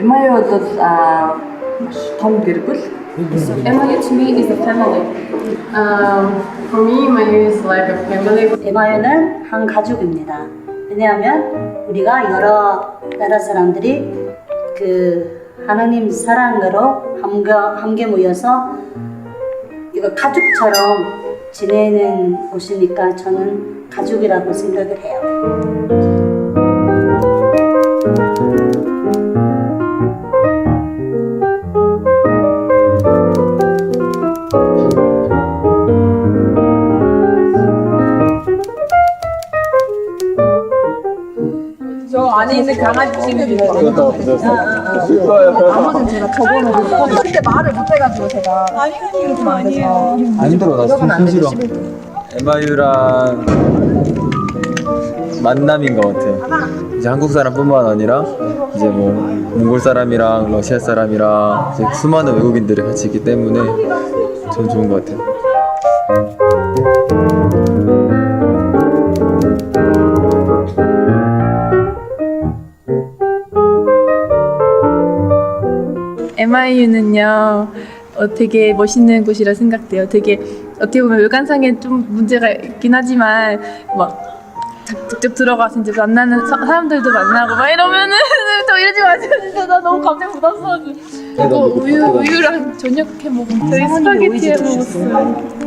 MIU бол маш том гэр бүл. MIU to me is a family. For me, MIU is like a family. MIU는 한 가족입니다. 왜냐하면 우리가 여러 나라 사람들이 그 하나님 사랑으로 함께 모여서 이거 가족처럼 지내는 곳이니까 저는 가족이라고 생각을 해요. 저 안에 있는 강아지 지금 아무튼 제가 적어놓고 그때 말을 못해가지고 제가 아니요 안 힘들어. 나 손실어. MIU랑 만남인 것 같아. 이제 한국 사람뿐만 아니라 이제 뭐 몽골 사람이랑 러시아 사람이랑 이제 수많은 외국인들이 같이 있기 때문에 전 좋은 것 같아요. MIU는요 되게 멋있는 곳이라 생각돼요. 되게 어떻게 보면 외관상에 좀 문제가 있긴 하지만 막 직접 들어가서 이제 만나는 사람들도 만나고 막 이러면은 저 이러지 마세요. 진짜 나 너무 갑자기 묻었어. 그리고 우유랑 저녁 해 먹으면 저희 스파게티 해 먹었어요.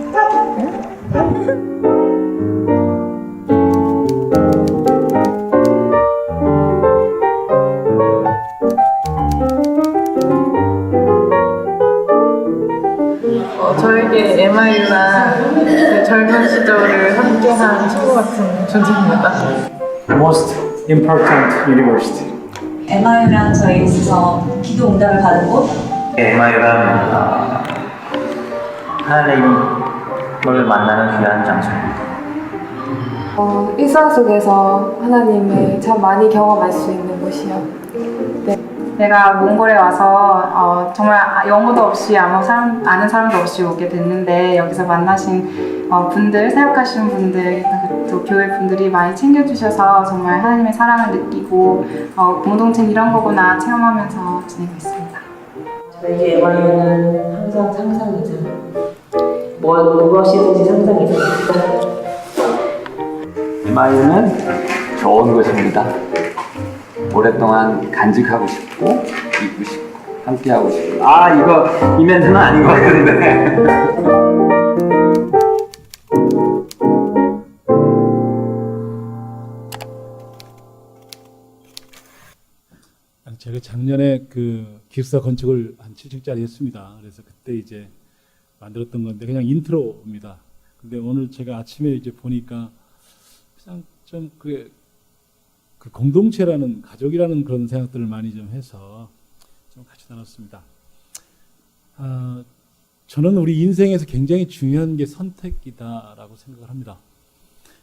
저에게 MIU란 그 젊은 시절을 함께한 친구 같은 존재입니다. Most important university. MIU랑 저희 있어서 기도 응답을 받은 곳. MIU란 하나님을 만나는 귀한 장소입니다. 일상 속에서 하나님을 참 많이 경험할 수 있는 곳이요. 내가 몽골에 와서 정말 영어도 없이 아는 사람도 없이 오게 됐는데 여기서 만나신 분들, 생각하시는 분들, 또 교회 분들이 많이 챙겨주셔서 정말 하나님의 사랑을 느끼고 공동체 이런 거구나 체험하면서 지내고 있습니다. 저에게 MIU는 항상 상상이죠. 무엇이든지 상상이 됩니다. MIU는 좋은 곳입니다. 오랫동안 간직하고 싶고 있고 싶고 함께하고 싶고 이거 이 멘트는 아닌 것 같은데 제가 작년에 그 기숙사 건축을 한 7층짜리 했습니다. 그래서 그때 이제 만들었던 건데 그냥 인트로입니다. 근데 오늘 제가 아침에 이제 보니까 그냥 좀 그 공동체라는 가족이라는 그런 생각들을 많이 좀 해서 좀 같이 나눴습니다. 저는 우리 인생에서 굉장히 중요한 게 선택이다라고 생각을 합니다.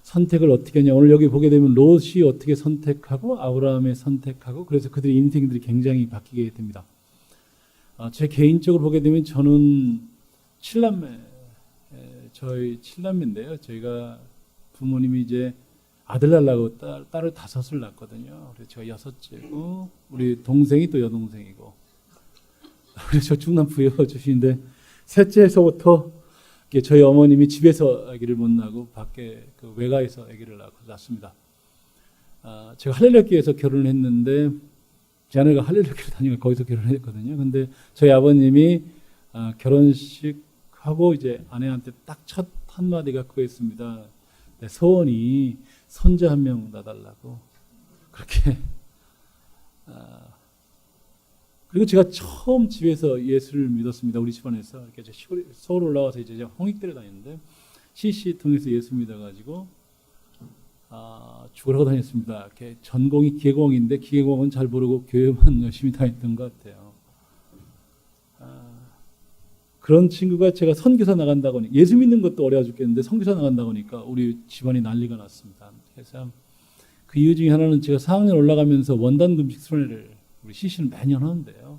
선택을 어떻게 하냐. 오늘 여기 보게 되면 롯이 어떻게 선택하고 아브라함의 선택하고 그래서 그들의 인생들이 굉장히 바뀌게 됩니다. 제 개인적으로 보게 되면 저는 저희 7남매인데요. 저희가 부모님이 이제 아들 낳으려고 딸을 5을 낳았거든요. 그래서 제가 6째고 우리 동생이 또 여동생이고 그래서 저 중남 부여주시는데 셋째에서부터 저희 어머님이 집에서 아기를 못 낳고 밖에 그 외가에서 아기를 낳습니다. 제가 할렐루야교회에서 결혼을 했는데 제 아내가 할렐루야교회를 다니고 거기서 결혼했거든요. 근데 저희 아버님이 결혼식하고 이제 아내한테 딱 첫 한마디가 그거였습니다. 내 소원이 손자 한 명 낳아달라고 그리고 제가 처음 집에서 예수를 믿었습니다. 우리 집안에서 이렇게 서울 올라와서 이제 홍익대를 다녔는데 CC 통해서 예수 믿어가지고 죽으라고 다녔습니다. 이렇게 전공이 기계공학인데 기계공학은 잘 모르고 교회만 열심히 다녔던 것 같아요. 그런 친구가 제가 선교사 나간다고 하니까 예수 믿는 것도 어려워 죽겠는데 선교사 나간다고 하니까 우리 집안이 난리가 났습니다. 그래서 그 이유 중에 하나는 제가 4학년 올라가면서 원단 금식 순회를 우리 CC는 매년 하는데요.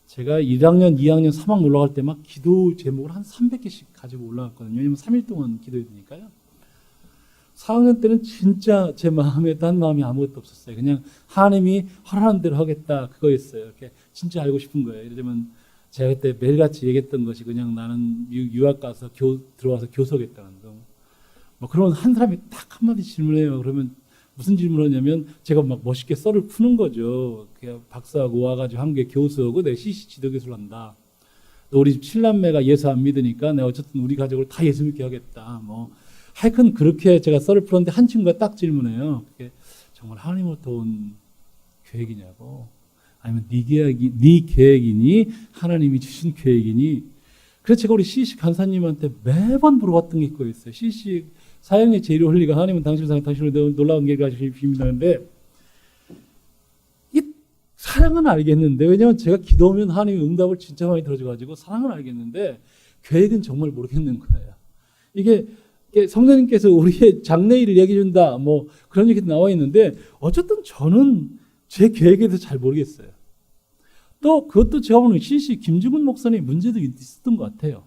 제가 1학년, 2학년, 3학년 올라갈 때 막 기도 제목을 한 300개씩 가지고 올라갔거든요. 왜냐면 3일 동안 기도해야 되니까요. 4학년 때는 진짜 제 마음에 딴 마음이 아무것도 없었어요. 그냥 하나님이 하라는 대로 하겠다 그거였어요. 이렇게 진짜 알고 싶은 거예요. 예를 들면 제가 그때 매일같이 얘기했던 것이 그냥 나는 유학 가서 들어와서 교수하겠다는 거. 뭐 그러면 한 사람이 딱 한마디 질문해요. 그러면 무슨 질문을 하냐면 제가 막 멋있게 썰을 푸는 거죠. 그냥 박사하고 와가지고 한국에 교수하고 내 CC 지도교수를 한다. 또 우리 집 7남매가 예수 안 믿으니까 내가 어쨌든 우리 가족을 다 예수 믿게 하겠다. 뭐 하여튼 그렇게 제가 썰을 풀었는데 한 친구가 딱 질문해요. 그게 정말 하나님으로부터 온 계획이냐고. 아니면 네 계획이니 하나님이 주신 계획이니. 그래서 제가 우리 CC 간사님한테 매번 물어봤던 게 그거였어요. CC 사형의 제일의 홀리가 하나님은 당신을 사랑 당신을 놀라운 계획을 가지고 비밀하는데 이 사랑은 알겠는데 왜냐하면 제가 기도하면 하나님의 응답을 진짜 많이 들어줘가지고 사랑은 알겠는데 계획은 정말 모르겠는 거예요. 이게 성령님께서 우리의 장래일을 얘기해준다 뭐 그런 얘기도 나와 있는데 어쨌든 저는 제 계획에 대해서 잘 모르겠어요. 또 그것도 제가 보는 CC 김중훈 목사님 문제도 있었던 것 같아요.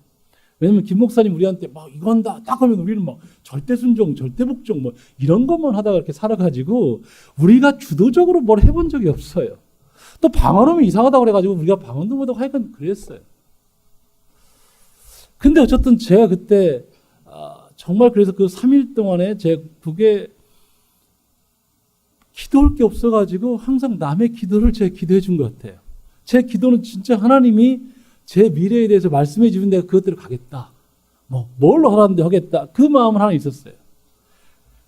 왜냐면 김 목사님 우리한테 막 이거 한다 딱 하면 우리는 막 절대 순종, 절대 복종 뭐 이런 것만 하다가 이렇게 살아가지고 우리가 주도적으로 뭘 해본 적이 없어요. 또 방언하면 이상하다고 그래가지고 우리가 방언도 못하고 하여간 그랬어요. 근데 어쨌든 제가 그때 정말 그래서 그 3일 동안에 제 그게 기도할 게 없어가지고 항상 남의 기도를 제가 기도해 준 것 같아요. 제 기도는 진짜 하나님이 제 미래에 대해서 말씀해 주면 내가 그것대로 가겠다. 뭘로 하라는데 하겠다. 그 마음은 하나 있었어요.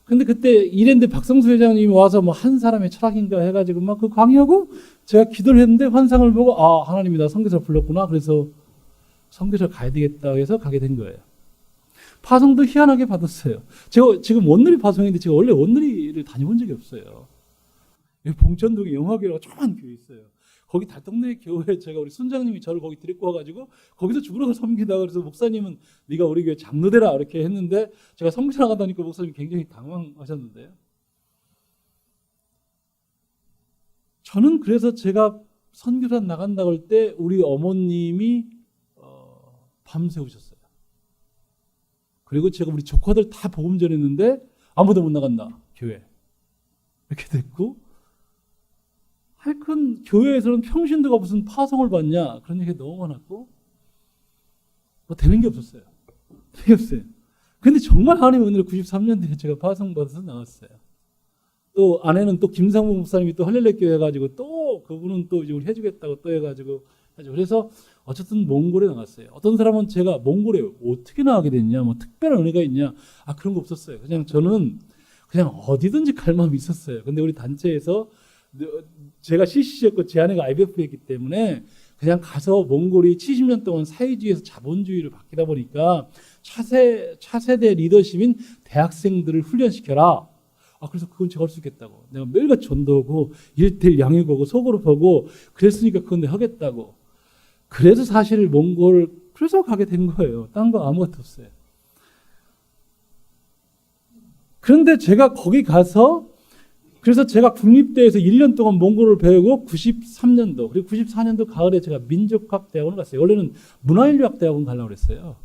근데 그때 이랬는데 박성수 회장님이 와서 한 사람의 철학인가 해가지고 막 그 강의하고 제가 기도를 했는데 환상을 보고 하나님이 나 선교사 불렀구나. 그래서 선교사 가야 되겠다 해서 가게 된 거예요. 파송도 희한하게 받았어요. 제가 지금 원누리 파송인데 제가 원래 원누리를 다녀본 적이 없어요. 여기 봉천동에 영화교회라고 조그만 교회 있어요. 거기 달동네 교회 제가 우리 순장님이 저를 거기 데리고 와가지고 거기서 죽으라고 섬기다가 그래서 목사님은 네가 우리 교회 장로되라 이렇게 했는데 제가 선교 나가다니까 목사님이 굉장히 당황하셨는데요. 저는 그래서 제가 선교사 나간다고 할 때 우리 어머님이 밤새우셨어요. 그리고 제가 우리 조카들 다 복음 전했는데 아무도 못 나간다 교회 이렇게 됐고 하여튼 교회에서는 평신도가 무슨 파송을 받냐 그런 얘기가 너무 많았고 되는 게 없었어요. 되는 게 없어요. 근데 정말 하나님의 은혜로 93년도에 제가 파송 받아서 나왔어요. 또 아내는 또 김상무 목사님이 또 할렐루야 교회 해가지고 또 그분은 또 이제 우리 해주겠다고 또 해가지고 그래서 어쨌든 몽골에 나갔어요. 어떤 사람은 제가 몽골에 어떻게 나가게 됐냐, 특별한 은혜가 있냐, 그런 거 없었어요. 그냥 저는 그냥 어디든지 갈 마음이 있었어요. 근데 우리 단체에서 제가 CC였고 제 아내가 IBF였기 때문에 그냥 가서 몽골이 70년 동안 사회주의에서 자본주의를 바뀌다 보니까 차세대 리더십인 대학생들을 훈련시켜라. 그래서 그건 제가 할 수 있겠다고. 내가 매일같이 전도하고 1대1 양육하고 소그룹하고 그랬으니까 그건 내가 하겠다고. 그래서 사실 몽골 그래서 가게 된 거예요. 딴 거 아무것도 없어요. 그런데 제가 거기 가서 그래서 제가 국립대에서 1년 동안 몽골을 배우고 93년도 그리고 94년도 가을에 제가 민족학대학원을 갔어요. 원래는 문화인류학대학원 가려고 그랬어요.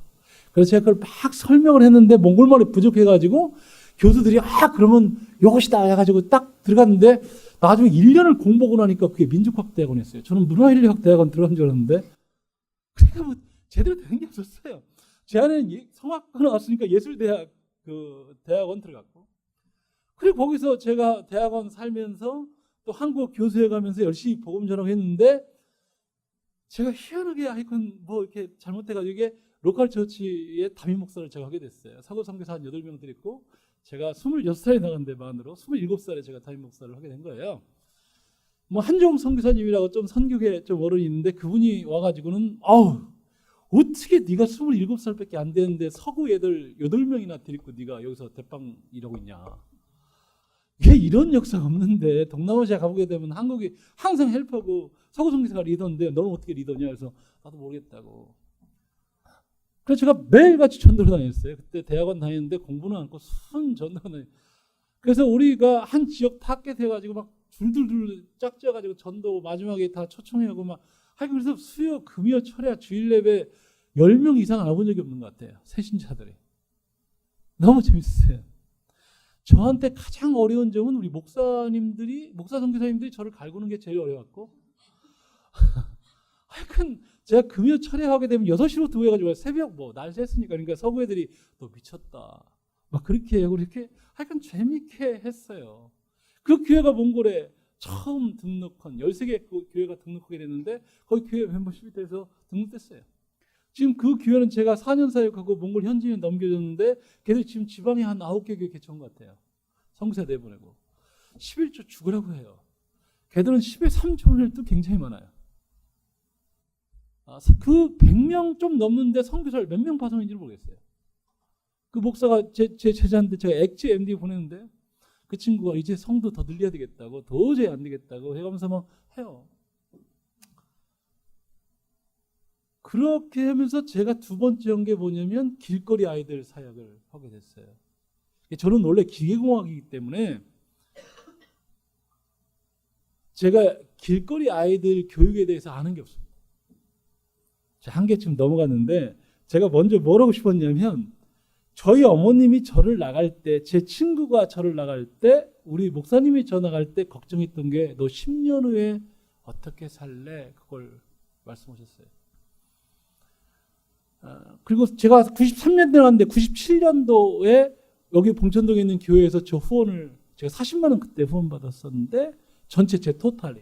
그래서 제가 그걸 막 설명을 했는데 몽골말이 부족해가지고 교수들이 그러면 이것이다 해가지고 딱 들어갔는데 나중에 1년을 공부하고 나니까 그게 민족학대학원이었어요. 저는 문화인류학대학원 들어간 줄 알았는데 그러니까 제대로 되는 게 없었어요. 제 안에는 성악과 나왔으니까 예술대학 대학원 들어갔고 그리고 거기서 제가 대학원 살면서 또 한국 교수해 가면서 열심히 복음 전하고 했는데 제가 희한하게 하여튼 이렇게 잘못해가지고 이게 로컬 처치의 담임 목사를 제가 하게 됐어요. 사고 선교사 한 8명 드렸고 제가 26살에 나간 데 만으로 27살에 제가 담임 목사를 하게 된 거예요. 뭐 한종 선교사님이라고 좀 선교계 좀 어른이 있는데 그분이 와가지고는 아우 어떻게 네가 27살밖에 안 되는데 서구 애들 8명이나 데리고 네가 여기서 대빵 일하고 있냐. 왜 이런 역사가 없는데 동남아시아 가보게 되면 한국이 항상 헬퍼고 서구 선교사가 리더인데 너는 어떻게 리더냐. 그래서 나도 모르겠다고. 그래서 제가 매일같이 전도를 다녔어요. 그때 대학원 다녔는데 공부는 않고 순 전도를 다녔어요. 그래서 우리가 한 지역 타겟해가지고 막 줄줄줄 짝지어가지고 전도 마지막에 다 초청해하고 막 하여튼 그래서 수요 금요 철야 주일 예배 10명 이상 안 본 적이 없는 것 같아요. 새신자들이. 너무 재밌어요. 저한테 가장 어려운 점은 우리 목사 선교사님들이 저를 갈구는 게 제일 어려웠고 하여튼 제가 금요 철야하게 되면 6시부터 모여가지고 새벽 날 샜으니까 그러니까 서구 애들이 너 미쳤다. 막 그렇게 해요. 그렇게 하여튼 재밌게 했어요. 그 교회가 몽골에 처음 등록한 13개 교회가 등록하게 됐는데 거기 교회 멤버십이 돼서 등록됐어요. 지금 그 교회는 제가 4년 사역하고 몽골 현지인 넘겨줬는데 걔들 지금 지방에 한 9개 교회 개척한 것 같아요. 성사 내보내고 11조 죽으라고 해요. 걔들은 10에 3조 원을 또 굉장히 많아요. 그 100명 좀 넘는데 선교사를 몇 명 파송인지를 모르겠어요. 그 목사가 제 제자인데 제가 엑지 MD 보냈는데 그 친구가 이제 성도 더 늘려야 되겠다고 도저히 안 되겠다고 해가면서 막 해요. 그렇게 하면서 제가 두 번째 한 게 뭐냐면 길거리 아이들 사역을 하게 됐어요. 저는 원래 기계공학이기 때문에 제가 길거리 아이들 교육에 대해서 아는 게 없습니다. 한 개쯤 넘어갔는데 제가 먼저 뭘 하고 싶었냐면 저희 어머님이 저를 나갈 때 제 친구가 저를 나갈 때 우리 목사님이 저 나갈 때 걱정했던 게 너 10년 후에 어떻게 살래? 그걸 말씀하셨어요. 그리고 제가 93년도에 갔는데 97년도에 여기 봉천동에 있는 교회에서 저 후원을 제가 40만 원 그때 후원 받았었는데 전체 제 토탈이.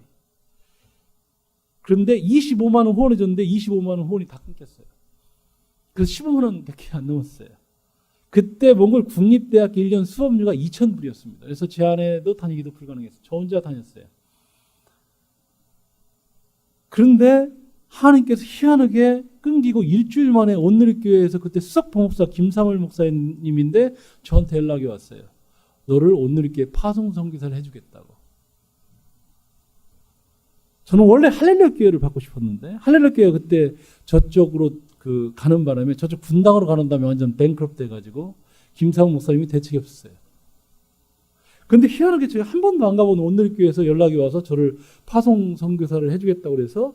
그런데 25만 원 후원해 줬는데 25만 원 후원이 다 끊겼어요. 그래서 15만 원밖에 안 넘었어요. 그때 몽골 국립대학교 1년 수업료가 2,000불이었습니다. 그래서 제 아내도 다니기도 불가능했어요. 저 혼자 다녔어요. 그런데 하나님께서 희한하게 끊기고 일주일 만에 온누리교회에서 그때 수석봉업사 김삼월 목사님인데 저한테 연락이 왔어요. 너를 온누리교회 파송선교사를 해주겠다고. 저는 원래 할렐루야 교회를 받고 싶었는데 할렐루야 교회가 그때 저쪽으로 가는 바람에 저쪽 분당으로 가는 다음에 완전 뱅크럽 돼가지고 김삼월 목사님이 대책이 없었어요. 그런데 희한하게 제가 한 번도 안 가본 온누리교회에서 연락이 와서 저를 파송선교사를 해주겠다고 그래서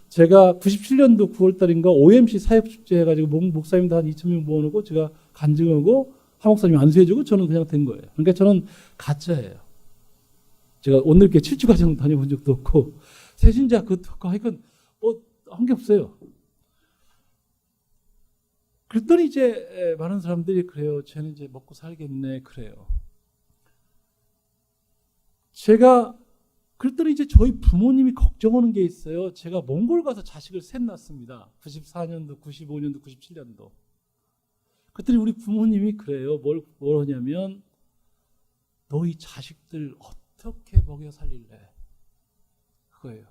제가 97년도 9월달인가 OMC 사역축제 해가지고 목사님도 한 2,000명 모아놓고 제가 간증하고 한 목사님이 안수해주고 저는 그냥 된 거예요. 그러니까 저는 가짜예요. 제가 오늘께 7주 과정 다녀본 적도 없고 새신자 그것도 없고 하여간 한 게 없어요. 그랬더니 이제 많은 사람들이 그래요. 쟤는 이제 먹고 살겠네 그래요. 그랬더니 이제 저희 부모님이 걱정하는 게 있어요. 제가 몽골 가서 자식을 셋 낳았습니다. 94년도, 95년도, 97년도. 그랬더니 우리 부모님이 그래요. 뭘 하냐면 너희 자식들 어떻게 먹여 살릴래? 그거예요.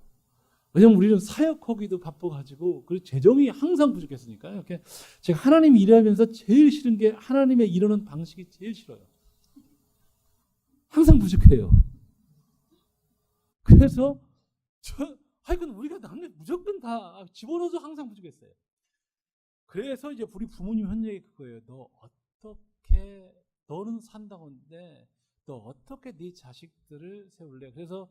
왜냐면 우리는 사역하기도 바빠가지고 그리고 재정이 항상 부족했으니까요. 이렇게 제가 하나님 일하면서 제일 싫은 게 하나님의 일하는 방식이 제일 싫어요. 항상 부족해요. 그래서 하여간 우리가 남들 무조건 다 집어넣어서 항상 부족했어요. 그래서 이제 우리 부모님 한 얘기 그거예요. 너는 산다고인데 너 어떻게 네 자식들을 세울래? 그래서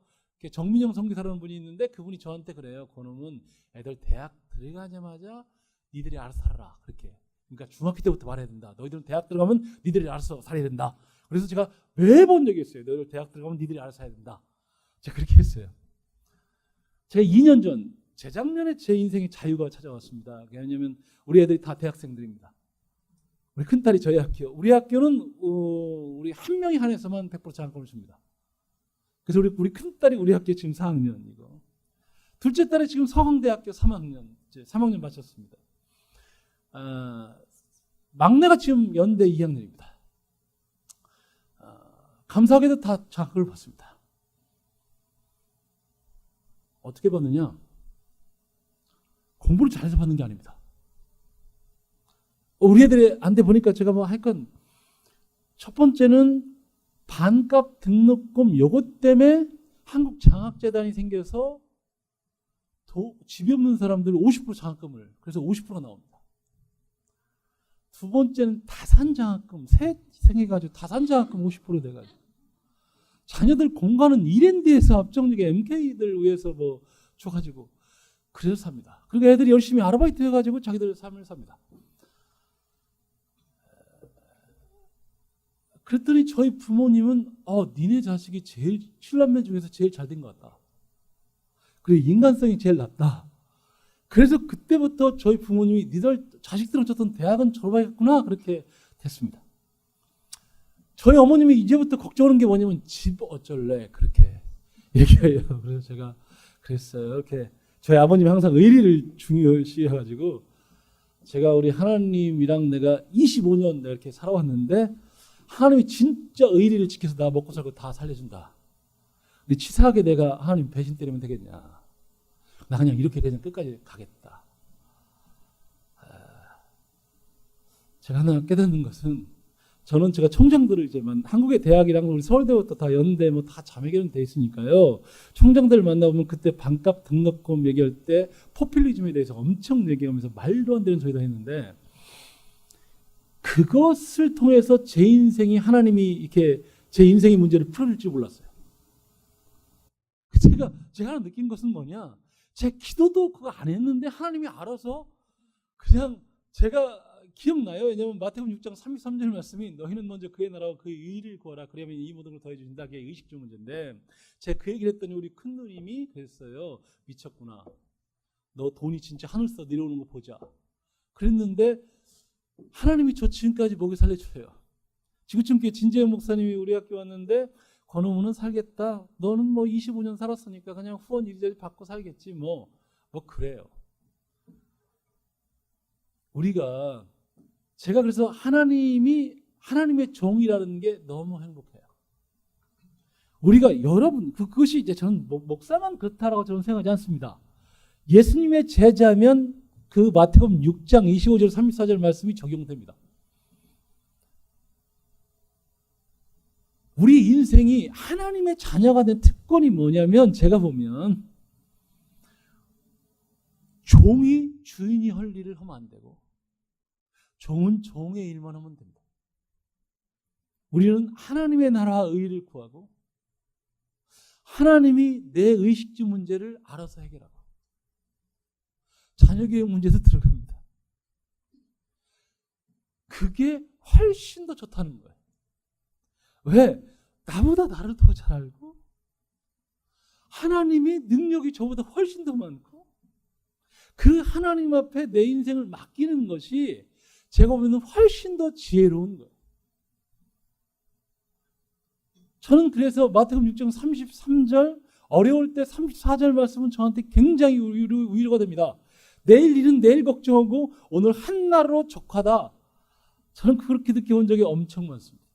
정민영 선교사라는 분이 있는데 그분이 저한테 그래요. 그놈은 애들 대학 들어가자마자 니들이 알아서 살아라. 그렇게. 그러니까 중학교 때부터 말해야 된다. 너희들은 대학 들어가면 니들이 알아서 살아야 된다. 그래서 제가 매번 얘기했어요. 너희들 대학 들어가면 니들이 알아서 살아야 된다. 제가 그렇게 했어요. 제가 2년 전, 재작년에 제 인생에 자유가 찾아왔습니다. 왜냐하면 우리 애들이 다 대학생들입니다. 우리 큰딸이 저희 학교. 우리 학교는 우리 한 명이 한해서만 100% 장학금을 줍니다. 그래서 우리 큰딸이 우리 학교 지금 4학년이고 둘째 딸이 지금 서강대학교 3학년, 이제 3학년 마쳤습니다. 막내가 지금 연대 2학년입니다. 감사하게도 다 장학금을 받습니다. 어떻게 받느냐? 공부를 잘해서 받는 게 아닙니다. 우리 애들한테 보니까 제가 뭐 하여간 첫 번째는 반값 등록금 요것 때문에 한국장학재단이 생겨서 집이 없는 사람들 50% 장학금을 그래서 50% 나옵니다. 두 번째는 다산장학금 셋 생겨가지고 다산장학금 50% 돼가지고 자녀들 공간은 이랜드에서 압정역에 MK들 위해서 뭐 줘가지고 그래서 삽니다. 그리고 애들이 열심히 아르바이트 해가지고 자기들 삶을 삽니다. 그랬더니 저희 부모님은 니네 자식이 제일 7남매 중에서 제일 잘 된 것 같다. 그리고 인간성이 제일 낮다. 그래서 그때부터 저희 부모님이 니들 자식들은 어쨌든 대학은 졸업하겠구나 그렇게 됐습니다. 저희 어머님이 이제부터 걱정하는 게 뭐냐면 집 어쩔래 그렇게 얘기해요. 그래서 제가 그랬어요. 이렇게 저희 아버님이 항상 의리를 중요시해가지고 제가 우리 하나님이랑 내가 25년 내가 이렇게 살아왔는데 하나님이 진짜 의리를 지켜서 나 먹고 살고 다 살려준다. 근데 치사하게 내가 하나님 배신 때리면 되겠냐. 나 그냥 이렇게 그냥 끝까지 가겠다. 제가 하나 깨닫는 것은 저는 제가 총장들을 이제만 한국의 대학이랑 우리 서울대부터 다 연대 뭐 다 자매결연 돼 있으니까요. 총장들 만나보면 그때 반값 등록금 얘기할 때 포퓰리즘에 대해서 엄청 얘기하면서 말도 안 되는 소리도 했는데 그것을 통해서 제 인생이 하나님이 이렇게 제 인생의 문제를 풀어줄 줄 몰랐어요. 제가 하나 느낀 것은 뭐냐? 제 기도도 그거 안 했는데 하나님이 알아서 그냥 제가 기억나요. 왜냐하면 마태복음 6장 33절 말씀이 너희는 먼저 그의 나라와 그의 의를 구하라. 그러면 이 모든 걸 더해 주신다. 그게 의식주 문제인데 제가 그 얘기를 했더니 우리 큰 누님이 그랬어요. 미쳤구나. 너 돈이 진짜 하늘서 내려오는 거 보자. 그랬는데 하나님이 저 지금까지 먹여 살려줘요. 지구촌교회 진재현 목사님이 우리 학교 왔는데 권호무는 살겠다. 너는 뭐 25년 살았으니까 그냥 후원 이리저리 받고 살겠지 뭐 그래요. 우리가 제가 그래서 하나님의 종이라는 게 너무 행복해요. 우리가 여러분 그것이 이제 저는 목사만 그렇다라고 저는 생각하지 않습니다. 예수님의 제자면 그 마태복음 6장 25절 34절 말씀이 적용됩니다. 우리 인생이 하나님의 자녀가 된 특권이 뭐냐면 제가 보면 종이 주인이 할 일을 하면 안 되고 종은 종의 일만 하면 된다. 우리는 하나님의 나라와 의를 구하고 하나님이 내 의식주 문제를 알아서 해결하고 자녀교육 문제도 들어갑니다. 그게 훨씬 더 좋다는 거예요. 왜? 나보다 나를 더 잘 알고 하나님이 능력이 저보다 훨씬 더 많고 그 하나님 앞에 내 인생을 맡기는 것이 제가 보면 훨씬 더 지혜로운 거예요. 저는 그래서 마태복음 6장 33절 어려울 때 34절 말씀은 저한테 굉장히 위로가 됩니다. 내일 일은 내일 걱정하고 오늘 한나로 족하다. 저는 그렇게 느껴본 적이 엄청 많습니다.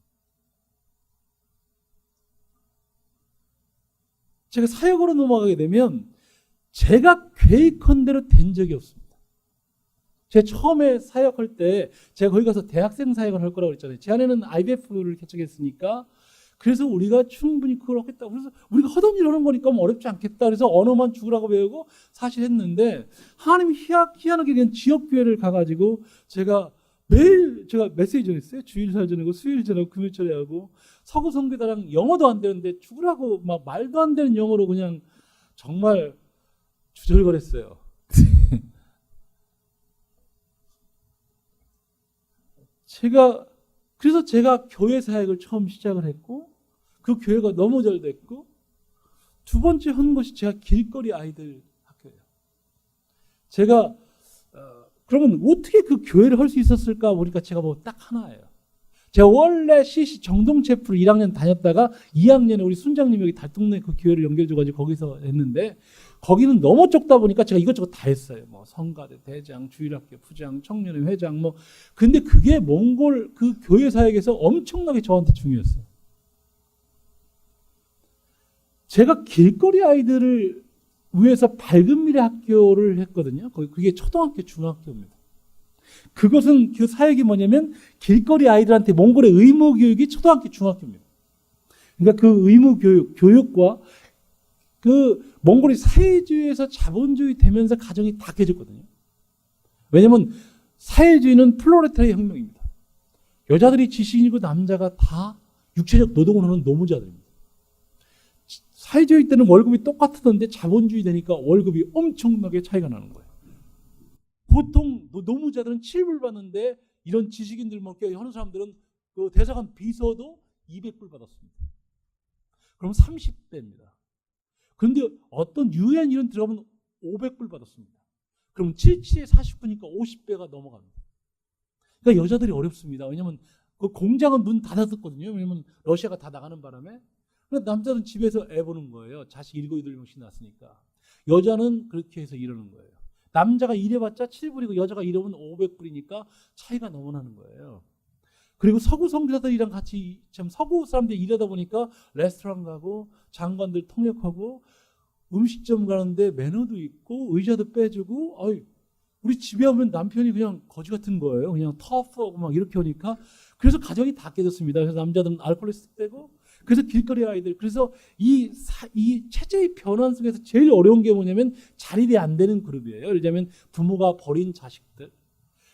제가 사역으로 넘어가게 되면 제가 계획한 대로 된 적이 없습니다. 제가 처음에 사역할 때 제가 거기 가서 대학생 사역을 할 거라고 그랬잖아요. 제 아내는 IVF를 개척했으니까 그래서 우리가 충분히 그걸 하겠다. 그래서 우리가 하던 일 하는 거니까 뭐 어렵지 않겠다. 그래서 언어만 죽으라고 배우고 사실 했는데 하나님이 희한하게 그냥 지역교회를 가가지고 제가 매일 제가 메시지 전했어요. 주일날 전하고 수요일 전하고 금요일 전하고 서구 성교다랑 영어도 안 되는데 죽으라고 막 말도 안 되는 영어로 그냥 정말 주절거렸어요. 그래서 제가 교회 사역을 처음 시작을 했고 그 교회가 너무 잘 됐고 두 번째 한 것이 제가 길거리 아이들 학교예요. 제가 그러면 어떻게 그 교회를 할 수 있었을까 보니까 제가 뭐 딱 하나예요. 제가 원래 CC 정동체프를 1학년 다녔다가 2학년에 우리 순장님이 여기 달동네 그 교회를 연결줘가지고 거기서 했는데 거기는 너무 좁다 보니까 제가 이것저것 다 했어요. 뭐 성가대, 대장, 주일학교, 부장, 청년회 회장 뭐 근데 그게 몽골 그 교회 사역에서 엄청나게 저한테 중요했어요. 제가 길거리 아이들을 위에서 밝은 미래 학교를 했거든요. 그게 초등학교, 중학교입니다. 그것은 그 사역이 뭐냐면 길거리 아이들한테 몽골의 의무 교육이 초등학교, 중학교입니다. 그러니까 그 의무 교육과 그 몽골이 사회주의에서 자본주의 되면서 가정이 다 깨졌거든요. 왜냐하면 사회주의는 플로레타리아 혁명입니다. 여자들이 지식인이고 남자가 다 육체적 노동을 하는 노무자들입니다. 사회주의 때는 월급이 똑같았는데 자본주의 되니까 월급이 엄청나게 차이가 나는 거예요. 보통 노무자들은 7불 받는데 이런 지식인들 먹게 하는 사람들은 그 대사관 비서도 200불 받았습니다. 그럼 30배입니다. 그런데 어떤 유엔 이런 들어가면 500불 받았습니다. 그럼 77에 49니까 50배가 넘어갑니다. 그러니까 여자들이 어렵습니다. 왜냐하면 그 공장은 문 닫았었거든요. 왜냐하면 러시아가 다 나가는 바람에. 그러니까 남자는 집에서 애 보는 거예요. 자식 7, 8명씩 낳았으니까. 여자는 그렇게 해서 이러는 거예요. 남자가 일해봤자 7불이고 여자가 일하면 500불이니까 차이가 너무 나는 거예요. 그리고 서구 선교사들이랑 같이 참 서구 사람들이 일하다 보니까 레스토랑 가고 장관들 통역하고 음식점 가는데 매너도 있고 의자도 빼주고 우리 집에 오면 남편이 그냥 거지 같은 거예요. 그냥 터프하고 막 이렇게 오니까 그래서 가정이 다 깨졌습니다. 그래서 남자들은 알코올리스트 되고 그래서 길거리 아이들 그래서 이 체제의 변환 속에서 제일 어려운 게 뭐냐면 자립이 안 되는 그룹이에요. 예를 들자면 부모가 버린 자식들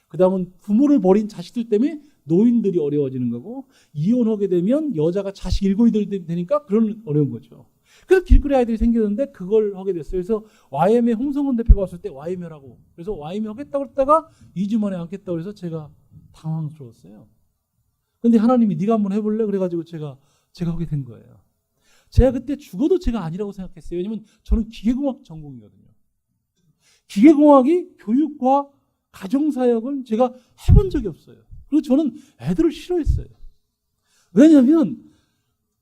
그 다음은 부모를 버린 자식들 때문에 노인들이 어려워지는 거고 이혼하게 되면 여자가 자식 7, 8들 되니까 그런 어려운 거죠. 그래서 길거리 아이들이 생겼는데 그걸 하게 됐어요. 그래서 YM에 홍성훈 대표가 왔을 때 YM 하라고 그래서 YM 하겠다고 했다가 2주 만에 안겠다고 해서 제가 당황스러웠어요. 근데 하나님이 네가 한번 해볼래? 그래가지고 제가 하게 된 거예요. 제가 그때 죽어도 제가 아니라고 생각했어요. 왜냐면 저는 기계공학 전공이거든요. 기계공학이 교육과 가정사역을 제가 해본 적이 없어요. 그리고 저는 애들을 싫어했어요. 왜냐면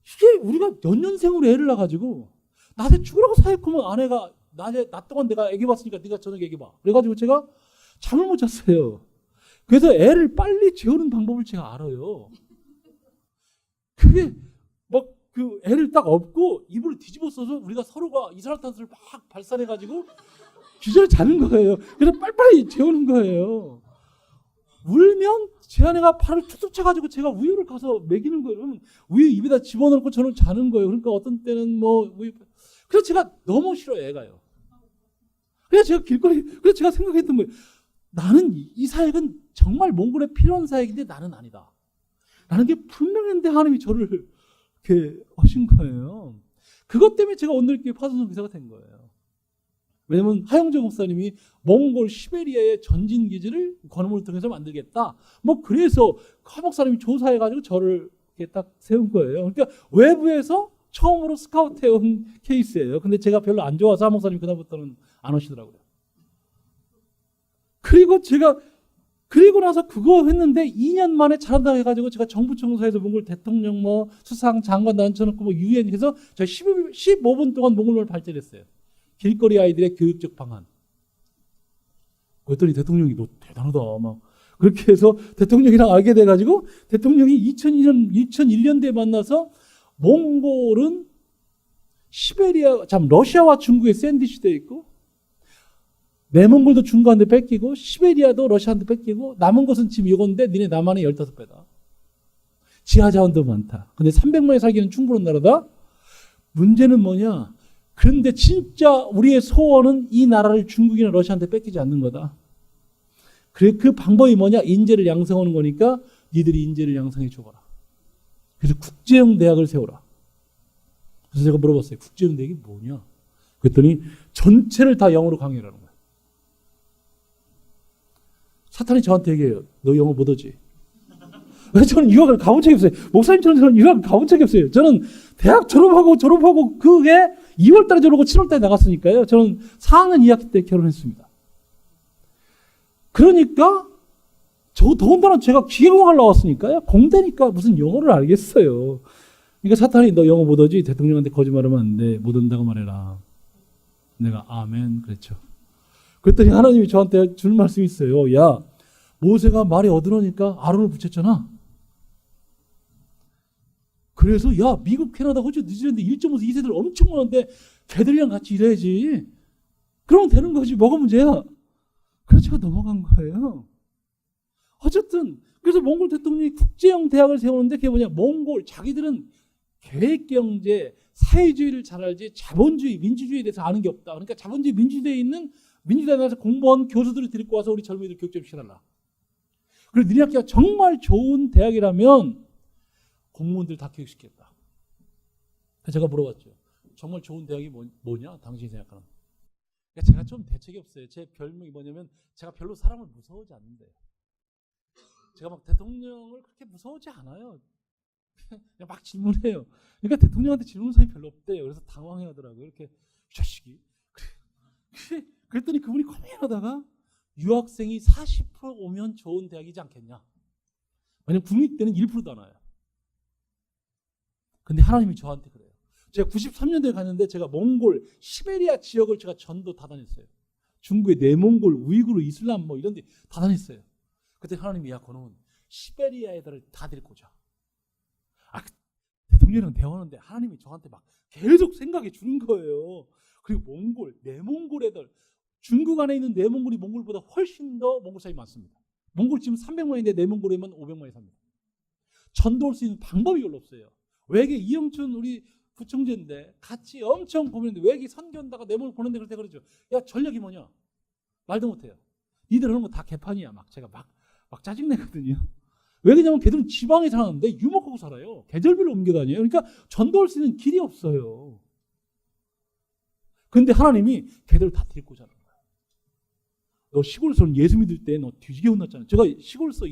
이게 우리가 연년생으로 애를 낳아가지고 나한테 죽으라고 사역하면 아내가 나 동안 내가 애기 봤으니까 네가 저녁 애기 봐. 그래가지고 제가 잠을 못 잤어요. 그래서 애를 빨리 재우는 방법을 제가 알아요. 그게 막 그 애를 딱 업고 이불을 뒤집어 써서 우리가 서로가 이산화탄소를 막 발산해가지고 기절에 자는 거예요. 그래서 빨리빨리 재우는 거예요. 울면 제 아내가 발을 툭툭 쳐가지고 제가 우유를 가서 먹이는 거예요. 그러면 우유 입에다 집어넣고 저는 자는 거예요. 그러니까 어떤 때는 뭐 우유. 그래서 제가 너무 싫어요, 애가요. 그래서 제가 그래서 제가 생각했던 거예요. 나는 이 사역은 정말 몽골에 필요한 사역인데 나는 아니다. 라는 게 분명한데 하나님이 저를 이렇게 하신 거예요. 그것 때문에 제가 오늘 이렇게 파송선 기사가 된 거예요. 왜냐면 하영조 목사님이 몽골 시베리아의 전진기지를 건물을 통해서 만들겠다. 뭐 그래서 하 목사님이 조사해가지고 저를 이렇게 딱 세운 거예요. 그러니까 외부에서 처음으로 스카우트해온 케이스예요. 근데 제가 별로 안 좋아서 하 목사님이 그다음부터는 안 오시더라고요. 그리고 나서 그거 했는데 2년 만에 잘한다고 해가지고 제가 정부 청사에서 몽골 대통령 뭐 수상 장관 앉혀놓고 뭐 유엔 해서 제가 15분 동안 몽골말 발제했어요. 길거리 아이들의 교육적 방안. 그랬더니 대통령이 너 대단하다 막 그렇게 해서 대통령이랑 알게 돼가지고 대통령이 2001년도에 만나서 몽골은 러시아와 중국의 샌드위치돼 있고 내몽골도 중국한테 뺏기고 시베리아도 러시아한테 뺏기고 남은 것은 지금 이건데 니네 남한의 15배다. 지하자원도 많다. 근데 300만이 살기는 충분한 나라다. 문제는 뭐냐? 그런데 진짜 우리의 소원은 이 나라를 중국이나 러시아한테 뺏기지 않는 거다. 그래 그 방법이 뭐냐? 인재를 양성하는 거니까 니들이 인재를 양성해 줘봐라. 그래서 국제형 대학을 세워라. 그래서 제가 물어봤어요. 국제형 대학이 뭐냐? 그랬더니 전체를 다 영어로 강의하라는 거예요. 사탄이 저한테 얘기해요. 너 영어 못하지? 저는 유학을 가본 적이 없어요. 목사님처럼 저는 유학을 가본 적이 없어요. 저는 대학 졸업하고 그게 2월 달에 졸업하고 7월 달에 나갔으니까요. 저는 4학년 2학기 때 결혼했습니다. 그러니까 더군다나 제가 기계공학을 나왔으니까요. 공대니까 무슨 영어를 알겠어요. 그러니까 사탄이 너 영어 못하지? 대통령한테 거짓말하면 안 돼. 못한다고 말해라. 내가 아멘 그랬죠. 그랬더니 하나님이 저한테 주는 말씀이 있어요. 야, 모세가 말이 어두러니까 아론을 붙였잖아. 그래서 야, 미국, 캐나다, 호주, 뉴질랜드 1.5세 2세들 엄청 많은데 걔들이랑 같이 일해야지. 그러면 되는 거지. 뭐가 문제야? 그래서 제가 넘어간 거예요. 어쨌든 그래서 몽골 대통령이 국제형 대학을 세우는데 그게 뭐냐? 몽골 자기들은 계획경제, 사회주의를 잘 알지 자본주의, 민주주의에 대해서 아는 게 없다. 그러니까 자본주의, 민주주의에 있는 민주당에서 공부한 교수들을 데리고 와서 우리 젊은이들 교육 좀 시켜달라. 그리고 너네 학교가 정말 좋은 대학이라면 공무원들 다 교육시켰다. 그래서 제가 물어봤죠. 정말 좋은 대학이 뭐냐? 당신이 생각하는. 그러니까 제가 좀 대책이 없어요. 제 별명이 뭐냐면 제가 별로 사람을 무서워하지 않는데요. 제가 막 대통령을 그렇게 무서워하지 않아요. 그냥 막 질문해요. 그러니까 대통령한테 질문 사람이 별로 없대요. 그래서 당황해하더라고요. 이렇게 이 자식이. 그랬더니 그분이 고민하다가 유학생이 40% 오면 좋은 대학이지 않겠냐. 왜냐면 국립대는 1%도 안 와요. 근데 하나님이 저한테 그래요. 제가 93년도에 갔는데 제가 몽골, 시베리아 지역을 제가 전도 다 다녔어요. 중국의 내몽골, 우이구르, 이슬람 뭐 이런 데 다 다녔어요. 그때 하나님이 야 그놈은 시베리아 애들을 다 데리고 오자. 대통령이랑 대화하는데 하나님이 저한테 막 계속 생각해 주는 거예요. 그리고 몽골, 내몽골 애들 중국 안에 있는 내몽골이 몽골보다 훨씬 더 몽골 사람이 많습니다. 몽골 지금 300만인데 내몽골에만 500만이 삽니다. 전도할 수 있는 방법이 별로 없어요. 외계 이영춘 우리 부총재인데 같이 엄청 고민했는데 외계 선교한다가 내몽골 보는데 그럴 때 그러죠. 야 전략이 뭐냐? 말도 못해요. 니들 하는 거 다 개판이야. 막 제가 막 짜증내거든요. 왜 그러냐면 걔들은 지방에 사는데 유목하고 살아요. 계절별로 옮겨 다녀요. 그러니까 전도할 수 있는 길이 없어요. 근데 하나님이 걔들을 다 데리고 자는 거야. 너 시골에서는 예수 믿을 때 너 뒤지게 혼났잖아. 제가 시골에서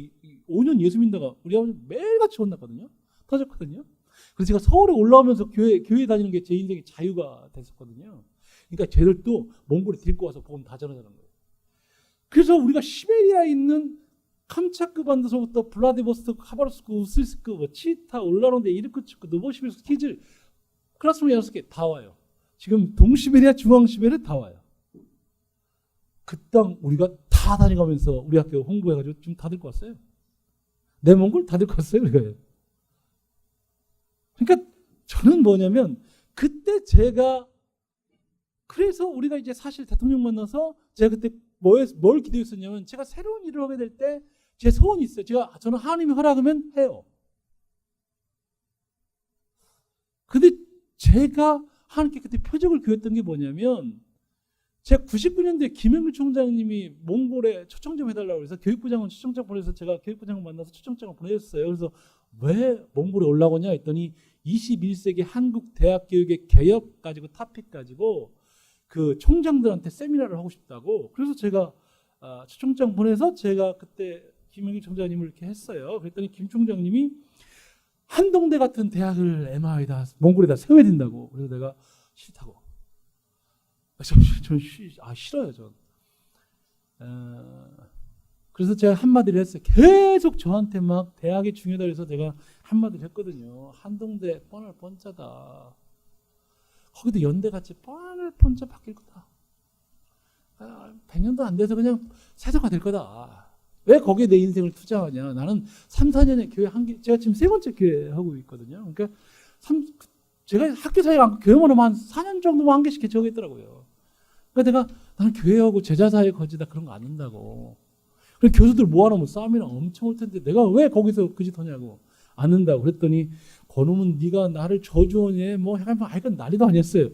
5년 예수 믿다가 우리 아버지 매일같이 혼났거든요. 터졌거든요. 그래서 제가 서울에 올라오면서 교회 다니는 게 제 인생의 자유가 됐었거든요. 그러니까 쟤들도 몽골에 데리고 와서 복음 다 전하자는 거예요. 그래서 우리가 시베리아에 있는 캄차크 반도서부터 블라디보스토크, 카바르스크, 우슬스크, 뭐 치타, 올라론데, 이르크츠크, 노보시비르스크, 키질, 크라스노야르스크 다 와요. 지금 동시베리아, 중앙시베리아 다 와요. 그 땅 우리가 다 다녀가면서 우리 학교 홍보해가지고 지금 다 들고 왔어요. 내몽골 다 들고 왔어요. 우리가. 그러니까 저는 뭐냐면 그때 제가 그래서 우리가 이제 사실 대통령 만나서 제가 그때 뭘 기도했었냐면 제가 새로운 일을 하게 될 때 제 소원이 있어요. 저는 하나님이 허락하면 해요. 근데 제가 하나님께 그때 표적을 구했던 게 뭐냐면 제가 99년도에 김영길 총장님이 몽골에 초청장 해달라고 해서 교육부장은 초청장 보내서 제가 교육부장을 만나서 초청장을 보내줬어요. 그래서 왜 몽골에 올라오냐 했더니 21세기 한국 대학 교육의 개혁 가지고 토픽 가지고 그 총장들한테 세미나를 하고 싶다고. 그래서 제가 초청장 보내서 제가 그때 김영길 총장님을 이렇게 했어요. 그랬더니 김 총장님이 한동대 같은 대학을 MI에다 몽골에다 세워야 된다고. 그래서 내가 싫다고. 전 싫어요. 전. 그래서 제가 한마디를 했어요. 계속 저한테 막 대학이 중요하다 그래서 제가 한마디를 했거든요. 한동대 뻔할 뻔짜다. 거기도 연대같이 뻔할 뻔짜 바뀔 거다. 100년도 안 돼서 그냥 세자가 될 거다. 왜 거기에 내 인생을 투자하냐. 나는 3, 4년의 교회 제가 지금 3번째 교회 하고 있거든요. 그러니까 제가 학교 사이에 안 교회만 하면 한 4년 정도만 한 개씩 개척했더라고요. 그러니까 나는 교회하고 제자 사이에 거지다 그런 거 안 한다고. 그리고 교수들 모아놓으면 싸움이랑 엄청 올 텐데 내가 왜 거기서 그 짓 하냐고. 안 한다고. 그랬더니 그놈은 네가 나를 저주하니 뭐 해가지고 하여간 난리도 아니었어요.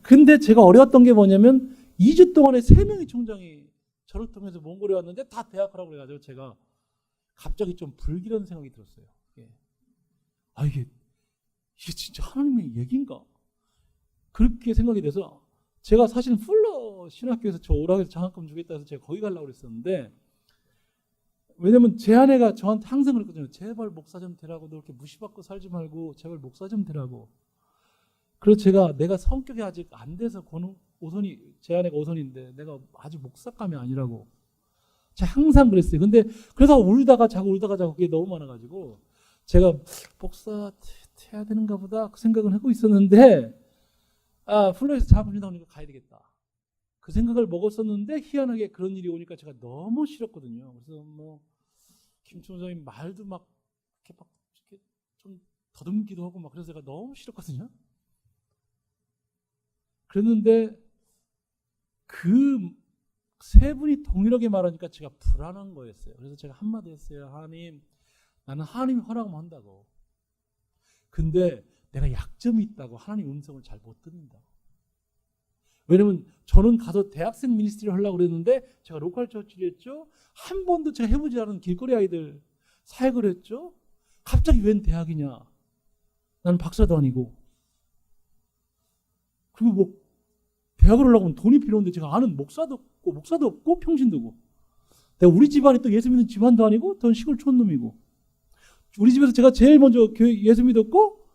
근데 제가 어려웠던 게 뭐냐면 2주 동안에 3명의 총장이 저를 통해서 몽골에 왔는데 다 대학을 하고 그래가지고 제가 갑자기 좀 불길한 생각이 들었어요. 이게 진짜 하나님의 얘기인가? 그렇게 생각이 돼서 제가 사실은 풀러 신학교에서 저 오락에서 장학금 주겠다 해서 제가 거기 가려고 그랬었는데 왜냐면 제 아내가 저한테 항상 그랬거든요. 제발 목사 좀 되라고. 너 이렇게 무시받고 살지 말고 제발 목사 좀 되라고. 그래서 내가 성격이 아직 안 돼서 제 아내가 오선인데 내가 아직 목사감이 아니라고. 제가 항상 그랬어요. 근데 그래서 자꾸 울다가 그게 너무 많아가지고 제가 목사 해야 되는가 보다 그 생각을 하고 있었는데 플로에서 장학금 준다고 하니까 가야 되겠다. 그 생각을 먹었었는데 희한하게 그런 일이 오니까 제가 너무 싫었거든요. 그래서 김 총장님 말도 막 이렇게 좀 더듬기도 하고 막 그래서 제가 너무 싫었거든요. 그랬는데 그 세 분이 동일하게 말하니까 제가 불안한 거였어요. 그래서 제가 한마디 했어요. 하나님, 나는 하나님이 허락하면 한다고. 근데 내가 약점이 있다고 하나님 음성을 잘 못 듣는다. 왜냐면 저는 가서 대학생 미니스트리를 하려고 그랬는데 제가 로컬 처치를 했죠. 한 번도 제가 해보지 않은 길거리 아이들 사역을 했죠. 갑자기 웬 대학이냐. 나는 박사도 아니고. 그리고 뭐 대학을 하려고 하면 돈이 필요한데 제가 아는 목사도 없고 평신도 없고. 내가 우리 집안이 또 예수 믿는 집안도 아니고 전 시골 촌놈이고. 우리 집에서 제가 제일 먼저 교회 예수 믿었고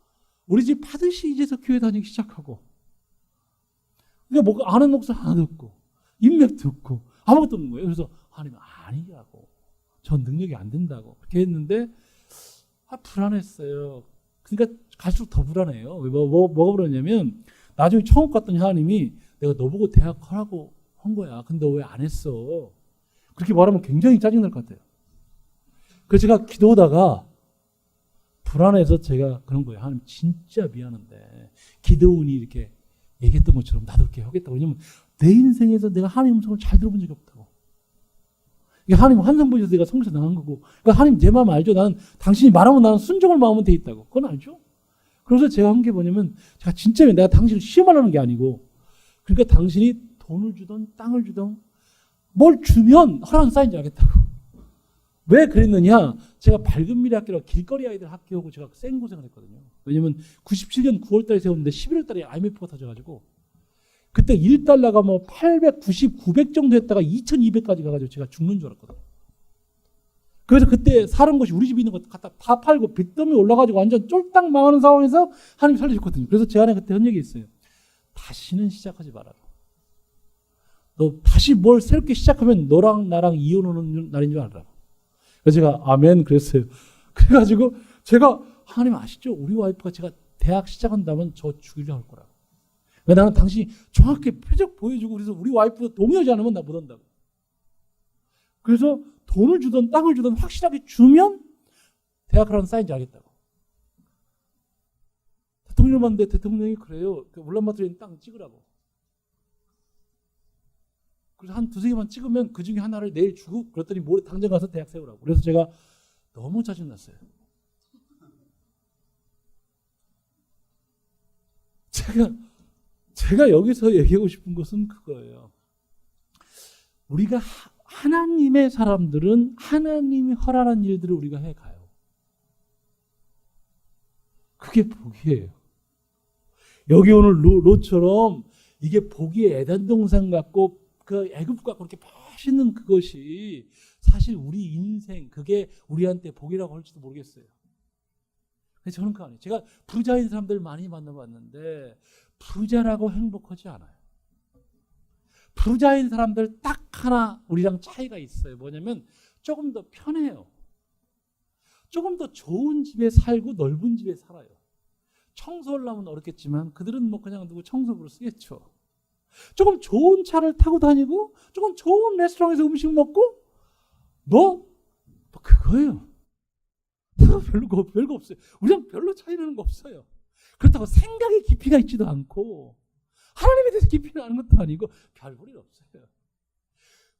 우리 집 파듯이 이제서 교회 다니기 시작하고. 그러니까 뭐 아는 목사 하나도 없고 인맥도 없고 아무것도 없는 거예요. 그래서 하나님 아니라고. 전 능력이 안 된다고. 그렇게 했는데 불안했어요. 그러니까 갈수록 더 불안해요. 뭐가 불안했냐면 나중에 처음 갔더니 하나님이 내가 너보고 대학 하라고 한 거야. 근데 왜 안 했어? 그렇게 말하면 굉장히 짜증날 것 같아요. 그래서 제가 기도하다가 불안해서 제가 그런 거예요. 하나님 진짜 미안한데 기도원이 이렇게 얘기했던 것처럼 나도 이렇게 하겠다고. 왜냐면 내 인생에서 내가 하나님 음성을 잘 들어본 적이 없다고. 이게 하나님 환상 보셔서 내가 성서 나간 거고. 그러니까 하나님 제 마음 알죠? 나는 당신이 말하면 나는 순종을 마음은 돼 있다고. 그건 알죠? 그래서 제가 한 게 뭐냐면 제가 진짜 내가 당신을 시험하려는 게 아니고 그러니까 당신이 돈을 주던 땅을 주던 뭘 주면 허락한 사인지 알겠다고. 왜 그랬느냐? 제가 밝은 미래 학교라고 길거리 아이들 학교하고 제가 생고생을 했거든요. 왜냐면 97년 9월 달에 세웠는데 11월 달에 IMF가 터져가지고 그때 1달러가 뭐 890, 900 정도 했다가 2200까지 가가지고 제가 죽는 줄 알았거든요. 그래서 그때 사는 것이 우리 집에 있는 거 갖다 다 팔고 빚더미 올라가지고 완전 쫄딱 망하는 상황에서 하나님이 살려줬거든요. 그래서 제 안에 그때 한 얘기 있어요. 다시는 시작하지 말아라. 너 다시 뭘 새롭게 시작하면 너랑 나랑 이혼하는 날인 줄 알아라. 그래서 제가 아멘 그랬어요. 그래가지고 제가 하나님 아시죠? 우리 와이프가 제가 대학 시작한다면 저 죽이려고 할 거라고. 왜 나는 당신이 정확하게 표적 보여주고 그래서 우리 와이프가 동의하지 않으면 나 못 한다고. 그래서 돈을 주든 땅을 주든 확실하게 주면 대학하라는 사인지 알겠다고. 대통령을 봤는데 대통령이 그래요. 울란바토르에 있는 땅 찍으라고. 그래서 한 두세 개만 찍으면 그 중에 하나를 내일 주고 그랬더니 모레 당장 가서 대학 세우라고. 그래서 제가 너무 짜증났어요. 제가 여기서 얘기하고 싶은 것은 그거예요. 우리가 하나님의 사람들은 하나님이 허락한 일들을 우리가 해가요. 그게 복이에요. 여기 오늘 롯처럼 이게 복이 에덴 동산 같고 그 애굽과 그렇게 멋있는 그것이 사실 우리 인생 그게 우리한테 복이라고 할지도 모르겠어요. 근데 저는 그거 아니에요. 제가 부자인 사람들 많이 만나봤는데 부자라고 행복하지 않아요. 부자인 사람들 딱 하나 우리랑 차이가 있어요. 뭐냐면 조금 더 편해요. 조금 더 좋은 집에 살고 넓은 집에 살아요. 청소하려면 어렵겠지만 그들은 뭐 그냥 누구 청소부로 쓰겠죠. 조금 좋은 차를 타고 다니고 조금 좋은 레스토랑에서 음식 먹고 뭐 그거예요. 별거 없어요. 우리랑 별로 차이 나는 거 없어요. 그렇다고 생각의 깊이가 있지도 않고 하나님에 대해서 깊이는 아는 것도 아니고 별 볼일 없어요.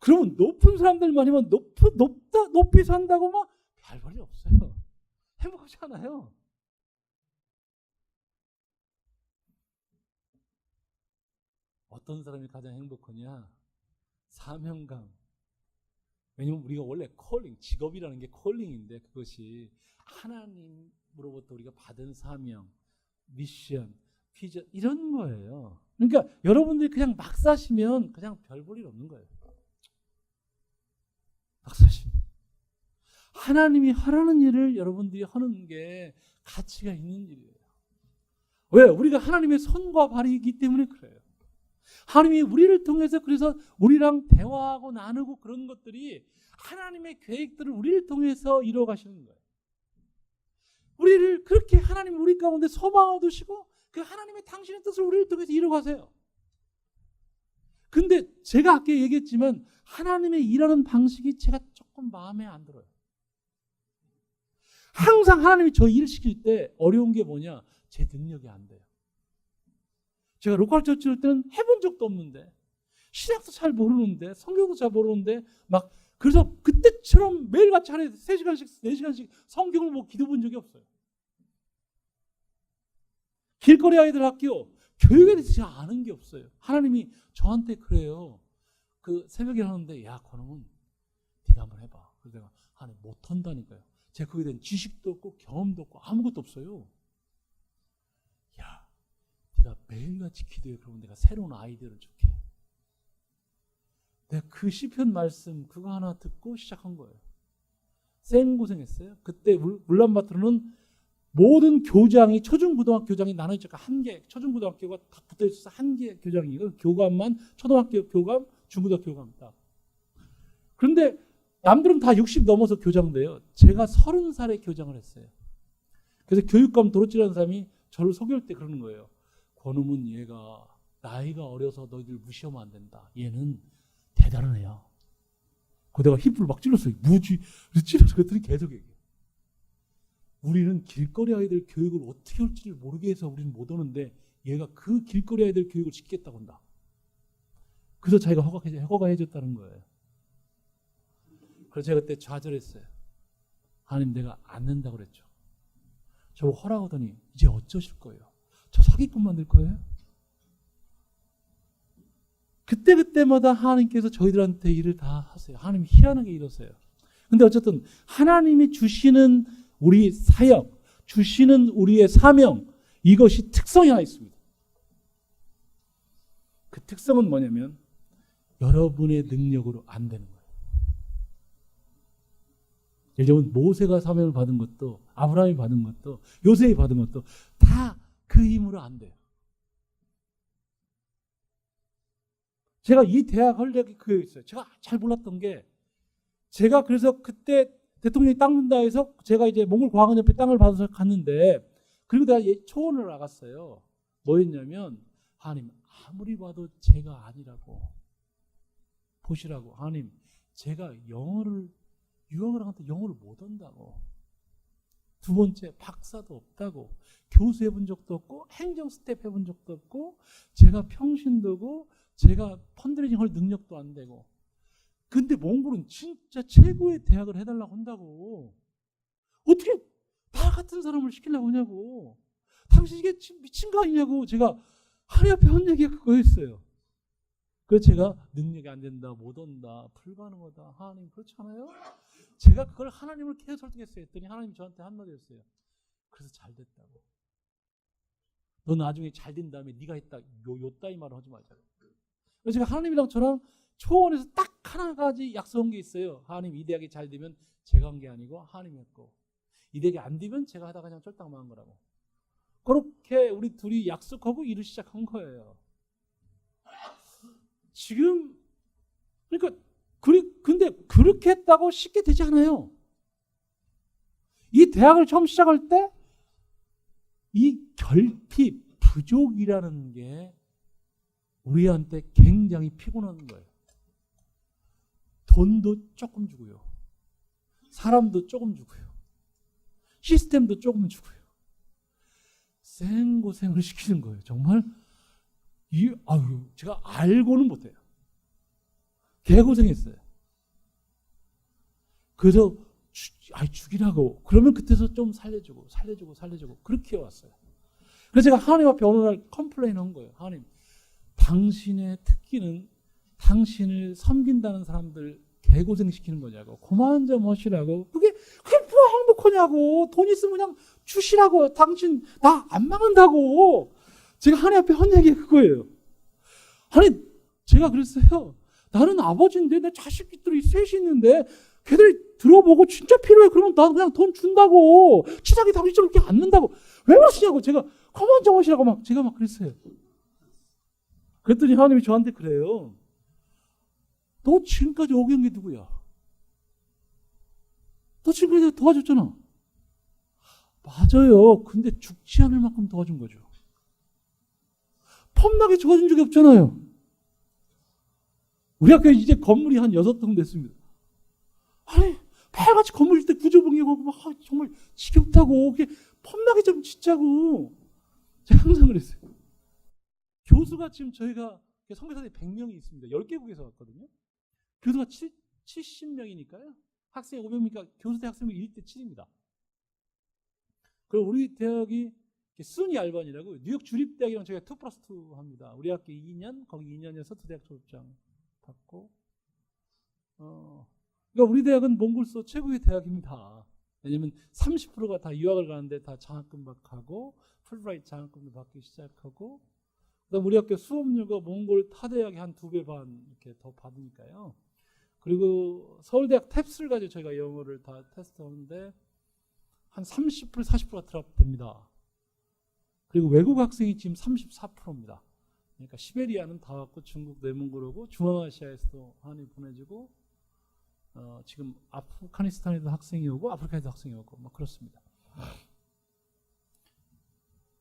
그러면 높은 사람들만이면 높이 산다고 막 별 볼일 없어요. 행복하지 않아요. 어떤 사람이 가장 행복하냐? 사명감. 왜냐면 우리가 원래 콜링, 직업이라는 게 콜링인데 그것이 하나님으로부터 우리가 받은 사명, 미션, 비전 이런 거예요. 그러니까 여러분들이 그냥 막 사시면 그냥 별 볼 일 없는 거예요. 막 사시면. 하나님이 하라는 일을 여러분들이 하는 게 가치가 있는 일이에요. 왜? 우리가 하나님의 손과 발이기 때문에 그래요. 하나님이 우리를 통해서 그래서 우리랑 대화하고 나누고 그런 것들이 하나님의 계획들을 우리를 통해서 이루어 가시는 거예요. 우리를 그렇게 하나님 우리 가운데 소망을 두시고 그 하나님의 당신의 뜻을 우리를 통해서 이루어 가세요. 근데 제가 아까 얘기했지만 하나님의 일하는 방식이 제가 조금 마음에 안 들어요. 항상 하나님이 저 일을 시킬 때 어려운 게 뭐냐? 제 능력이 안 돼요. 제가 로컬 처치 할 때는 해본 적도 없는데 신학도 잘 모르는데 성경도 잘 모르는데 막 그래서 그때처럼 매일같이 하루에 3시간씩 4시간씩 성경을 뭐 기도 본 적이 없어요. 길거리 아이들 학교 교육에 대해서 제가 아는 게 없어요. 하나님이 저한테 그래요. 그 새벽에 하는데 야 그놈은 네가 한번 해봐. 그래서 내가 하나님 못한다니까요. 제가 거기에 대한 지식도 없고 경험도 없고 아무것도 없어요. 야 네가 매일같이 기도해. 그러면 내가 새로운 아이디어를 줄게. 내가 그 시편 말씀 그거 하나 듣고 시작한 거예요. 생고생했어요. 그때 울란바토르는 모든 교장이 초중고등학교 교장이 나눠져 한 개, 초중고등학교가 다 붙어 있어서 한 개 교장이고 교감만 초등학교 교감, 중고등학교 교감 딱. 그런데 남들은 다 60 넘어서 교장돼요. 제가 30살에 교장을 했어요. 그래서 교육감 도로찌라는 사람이 저를 속일 때 그러는 거예요. 권음은 얘가 나이가 어려서 너희들 무시하면 안 된다. 얘는 대단한 애야. 그 내가 힙을 막 찔렀어요. 무지 찔러서 그랬더니 계속 얘기해. 우리는 길거리 아이들 교육을 어떻게 할지를 모르게 해서 우리는 못 오는데 얘가 그 길거리 아이들 교육을 시키겠다고 한다. 그래서 자기가 허가해줬다는 거예요. 그래서 제가 그때 좌절했어요. 하나님 내가 안 된다고 그랬죠. 저보고 허락하더니 이제 어쩌실 거예요? 저 사기꾼 만들 거예요? 그때마다 하나님께서 저희들한테 일을 다 하세요. 하나님이 희한하게 이러세요. 근데 어쨌든 하나님이 주시는 우리 사역, 주시는 우리의 사명, 이것이 특성이 하나 있습니다. 그 특성은 뭐냐면 여러분의 능력으로 안 되는 거예요. 예를 들면 모세가 사명을 받은 것도 아브라함이 받은 것도 요셉이 받은 것도 다 그 힘으로 안 돼요. 제가 이 대학 활력이 그에 있어요. 제가 잘 몰랐던 게 제가 그래서 그때 대통령이 땅 준다 해서 제가 이제 몽골 과학원 옆에 땅을 받아서 갔는데 그리고 내가 초원을 나갔어요. 뭐였냐면 하나님 아무리 봐도 제가 아니라고 보시라고. 하나님 제가 유학을 한테 영어를 못 한다고. 두 번째 박사도 없다고. 교수 해본 적도 없고 행정 스텝 해본 적도 없고 제가 평신도고 제가 펀드레이징 할 능력도 안 되고. 근데 몽골은 진짜 최고의 대학을 해달라고 한다고. 어떻게 나 같은 사람을 시키려고 하냐고. 당신 이게 미친 거 아니냐고. 제가 하나님 앞에 한 얘기가 그거였어요. 그래서 제가 능력이 안 된다, 못 온다, 불가능하다. 하나님 그렇잖아요. 제가 그걸 하나님을 계속 설득했어요. 했더니 하나님 저한테 한마디 했어요. 그래서 잘 됐다고. 너 나중에 잘 된 다음에 네가 했다. 요 따위 말을 하지 말자. 그래서 제가 하나님이랑 저랑 초원에서 딱 하나 가지 약속한 게 있어요. 하나님 이 대학이 잘 되면 제가 한 게 아니고 하나님이 했고 이 대학이 안 되면 제가 하다가 그냥 쫄딱망한 거라고. 그렇게 우리 둘이 약속하고 일을 시작한 거예요. 지금 그러니까 근데 그렇게 했다고 쉽게 되지 않아요. 이 대학을 처음 시작할 때 이 결핍, 부족이라는 게 우리한테 굉장히 피곤한 거예요. 돈도 조금 주고요. 사람도 조금 주고요. 시스템도 조금 주고요. 생고생을 시키는 거예요. 정말 제가 알고는 못해요. 개고생했어요. 그래서 죽이라고. 그러면 그때서 좀 살려주고 그렇게 왔어요. 그래서 제가 하나님 앞에 어느 날 컴플레인 한 거예요. 하나님, 당신의 특기는 당신을 섬긴다는 사람들 개고생시키는 거냐고. 그만 좀 하시라고. 그게 뭐 행복하냐고. 돈 있으면 그냥 주시라고. 당신 나 안 망한다고. 제가 하나님 앞에 한 얘기가 그거예요. 하나님, 제가 그랬어요. 나는 아버지인데 내 자식들이 셋이 있는데 걔들이 들어보고 진짜 필요해. 그러면 난 그냥 돈 준다고. 치사하게 당신처럼 이렇게 앉는다고. 왜 그러시냐고. 제가 그만 좀 하시라고 제가 막 그랬어요. 그랬더니 하나님이 저한테 그래요. 너 지금까지 오게 한 게 누구야? 너 지금까지 내가 도와줬잖아. 맞아요. 근데 죽지 않을 만큼 도와준 거죠. 펌나게 도와준 적이 없잖아요. 우리 학교에 이제 건물이 한 6동 됐습니다. 아니, 매일같이 건물 때 구조봉이하고 막 정말 지겹다고. 그게 펌나게 좀 짓자고. 제가 항상 그랬어요. 교수가 지금 저희가 선교사들이 100명이 있습니다. 10개국에서 왔거든요. 교수가 70명이니까요. 학생이 500명이니까 교수 대학생이 1대 7입니다. 그리고 우리 대학이 순위 알반이라고 뉴욕 주립대학이랑 저희가 2+2 합니다. 우리 학교 2년, 거기 2년에서 두 대학 졸업장 받고. 그러니까 우리 대학은 몽골서 최고의 대학입니다. 왜냐면 30%가 다 유학을 가는데 다 장학금 받고 풀브라이트 장학금도 받기 시작하고, 그다음 우리 학교 수업료가 몽골 타 대학의 한 2배 반 이렇게 더 받으니까요. 그리고 서울대학 탭스를 가지고 저희가 영어를 다 테스트하는데 한 30% 40%가 드랍됩니다. 그리고 외국 학생이 지금 34%입니다. 그러니까 시베리아는 다 왔고 중국 내몽골하고 중앙아시아에서도 많이 보내지고 지금 아프가니스탄에도 학생이 오고 아프리카에도 학생이 오고 뭐 그렇습니다.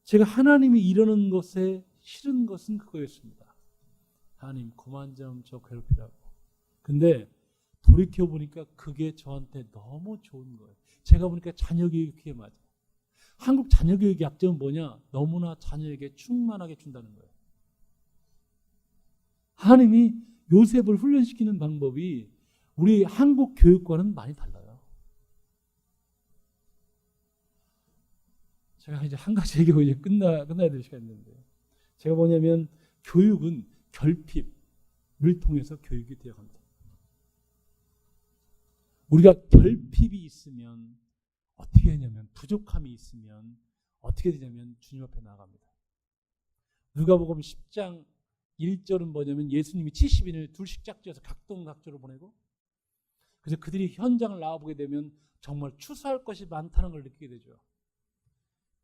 제가 하나님이 이러는 것에 싫은 것은 그거였습니다. 하나님 그만 좀 저 괴롭히라고. 근데 돌이켜보니까 그게 저한테 너무 좋은 거예요. 제가 보니까 자녀교육 그게 맞아요. 한국 자녀교육의 약점은 뭐냐? 너무나 자녀에게 충만하게 준다는 거예요. 하나님이 요셉을 훈련시키는 방법이 우리 한국 교육과는 많이 달라요. 제가 이제 한 가지 얘기하고 이제 끝나야 될 시간이 있는데, 제가 뭐냐면 교육은 결핍을 통해서 교육이 되어갑니다. 우리가 결핍이 있으면 어떻게 되냐면, 부족함이 있으면 어떻게 되냐면 주님 앞에 나아갑니다. 누가복음 10장 1절은 뭐냐면 예수님이 70인을 둘씩 짝지어서 각동각조를 보내고, 그래서 그들이 현장을 나와보게 되면 정말 추수할 것이 많다는 걸 느끼게 되죠.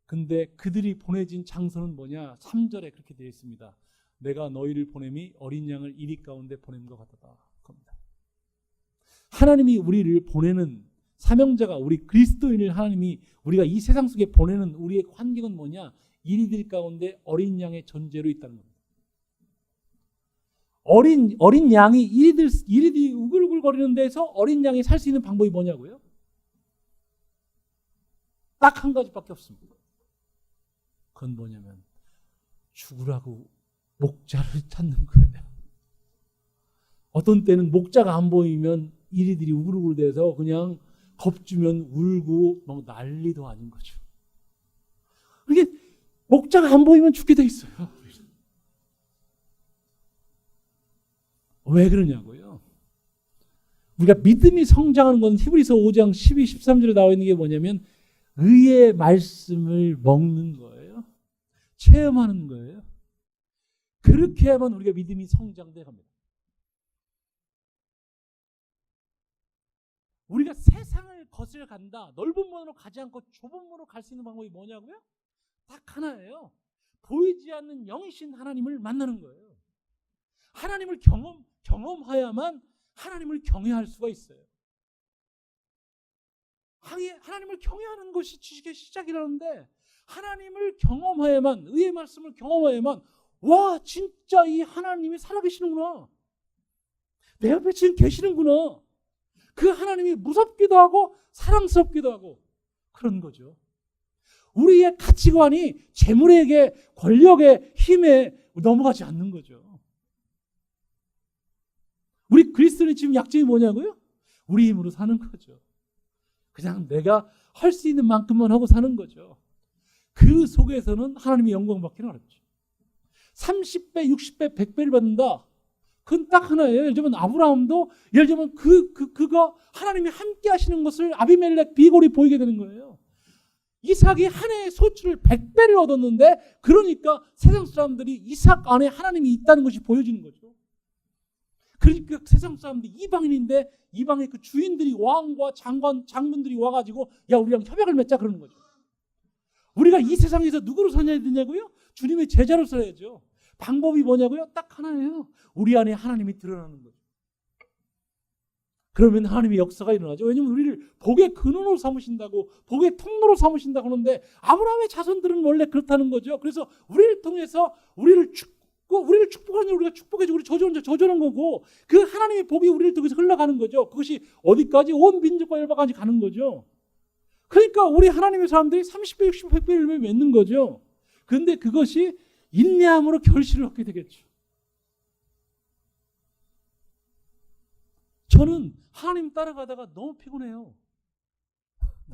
근데 그들이 보내진 장소는 뭐냐? 3절에 그렇게 되어 있습니다. 내가 너희를 보냄이 어린 양을 이리 가운데 보냄과 같다. 겁니다. 하나님이 우리를 보내는 사명자가, 우리 그리스도인을 하나님이 우리가 이 세상 속에 보내는 우리의 환경은 뭐냐? 이리들 가운데 어린 양의 존재로 있다는 겁니다. 어린 양이 이리들이 우글우글거리는 데서 어린 양이 살 수 있는 방법이 뭐냐고요? 딱 한 가지밖에 없습니다. 그건 뭐냐면 죽으라고 목자를 찾는 거예요. 어떤 때는 목자가 안 보이면 이리들이 우글우글대서 그냥 겁주면 울고 막 난리도 아닌 거죠. 이게 목자가 안 보이면 죽게 돼 있어요. 왜 그러냐고요? 우리가 믿음이 성장하는 건 히브리서 5장 12, 13절에 나와 있는 게 뭐냐면 의의 말씀을 먹는 거예요. 체험하는 거예요. 그렇게 하면 우리가 믿음이 성장돼 갑니다. 우리가 세상을 거슬러 간다. 넓은 문으로 가지 않고 좁은 문으로 갈 수 있는 방법이 뭐냐고요? 딱 하나예요. 보이지 않는 영이신 하나님을 만나는 거예요. 하나님을 경험해야만 하나님을 경외할 수가 있어요. 하나님을 경외하는 것이 지식의 시작이라는데, 하나님을 경험해야만, 의의 말씀을 경험해야만, 와 진짜 이 하나님이 살아계시는구나, 내 옆에 지금 계시는구나, 그 하나님이 무섭기도 하고 사랑스럽기도 하고 그런 거죠. 우리의 가치관이 재물에게, 권력에, 힘에 넘어가지 않는 거죠. 우리 그리스도인의 지금 약점이 뭐냐고요? 우리 힘으로 사는 거죠. 그냥 내가 할 수 있는 만큼만 하고 사는 거죠. 그 속에서는 하나님의 영광 받기는 어렵죠. 30배, 60배, 100배를 받는다. 그건 딱 하나예요. 예를 들면 아브라함도, 예를 들면 그가 하나님이 함께 하시는 것을 아비멜렉 비골이 보이게 되는 거예요. 이삭이 한 해의 소출을 100배를 얻었는데, 그러니까 세상 사람들이 이삭 안에 하나님이 있다는 것이 보여지는 거죠. 그러니까 세상 사람들이 이방인인데 이방의 그 주인들이, 왕과 장군들이 와가지고 야 우리랑 협약을 맺자 그러는 거죠. 우리가 이 세상에서 누구로 살아야 되냐고요? 주님의 제자로 살아야죠. 방법이 뭐냐고요? 딱 하나예요. 우리 안에 하나님이 드러나는 거죠. 그러면 하나님의 역사가 일어나죠. 왜냐하면 우리를 복의 근원으로 삼으신다고, 복의 통로로 삼으신다고 하는데, 아브라함의 자손들은 원래 그렇다는 거죠. 그래서 우리를 통해서 우리를 축복하는 우리가 축복해주고, 우리 저주하는 거고, 그 하나님의 복이 우리를 통해서 흘러가는 거죠. 그것이 어디까지? 온 민족과 열방까지 가는 거죠. 그러니까 우리 하나님의 사람들이 30배, 60배, 100배를 맺는 거죠. 그런데 그것이 인내함으로 결실을 얻게 되겠죠. 저는 하나님 따라가다가 너무 피곤해요.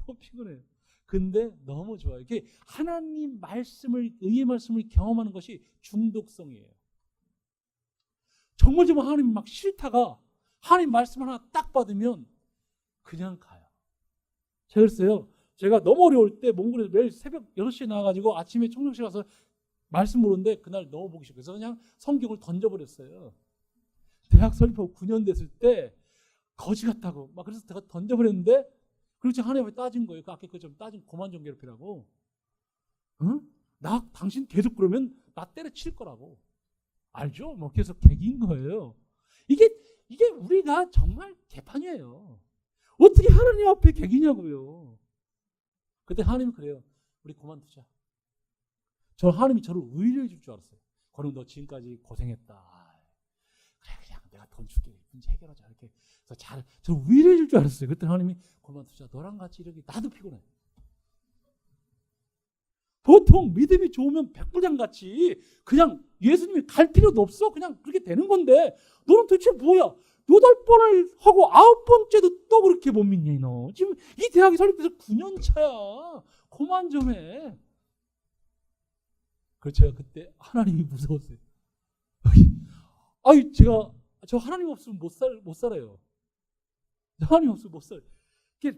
너무 피곤해요. 근데 너무 좋아요. 이게 하나님 말씀을, 의의 말씀을 경험하는 것이 중독성이에요. 정말 하나님 막 싫다가 하나님 말씀 하나 딱 받으면 그냥 가요. 제가 그랬어요. 제가 너무 어려울 때 몽골에서 매일 새벽 6시에 나와가지고 아침에 청정실 가서 말씀 모르는데 그날 너무 보기 싫어서 그냥 성경을 던져버렸어요. 대학 설립하고 9년 됐을 때 거지 같다고 막 그래서 제가 던져버렸는데 그렇지 하나님이 따진 거예요. 그 아까 그좀 따진 고만 좀 괴롭히라고. 응? 나 당신 계속 그러면 나 때려칠 거라고. 알죠? 뭐 계속 개기인 거예요. 이게 우리가 정말 개판이에요. 어떻게 하나님 앞에 개기냐고요. 그때 하나님이 그래요. 우리 그만두자. 저 하나님이 저를 의뢰해 줄 줄 알았어요. 그럼 너 지금까지 고생했다. 그래 그냥 내가 돈 줄게. 문제 해결하자. 이렇게 그래서 저 의뢰해 줄 줄 알았어요. 그때 하나님이 그만두자. 너랑 같이 이렇게 나도 피곤해. 보통 믿음이 좋으면 백부장같이 그냥 예수님이 갈 필요도 없어. 그냥 그렇게 되는 건데 너는 도대체 뭐야? 8번을 하고 9번째도 또 그렇게 못 믿니 너? 지금 이 대학이 설립돼서 9년 차야. 그만 좀 해. 그래서 제가 그때 하나님이 무서웠어요. 아이 저 하나님 없으면 못 살아요. 하나님 없으면 못 살아요.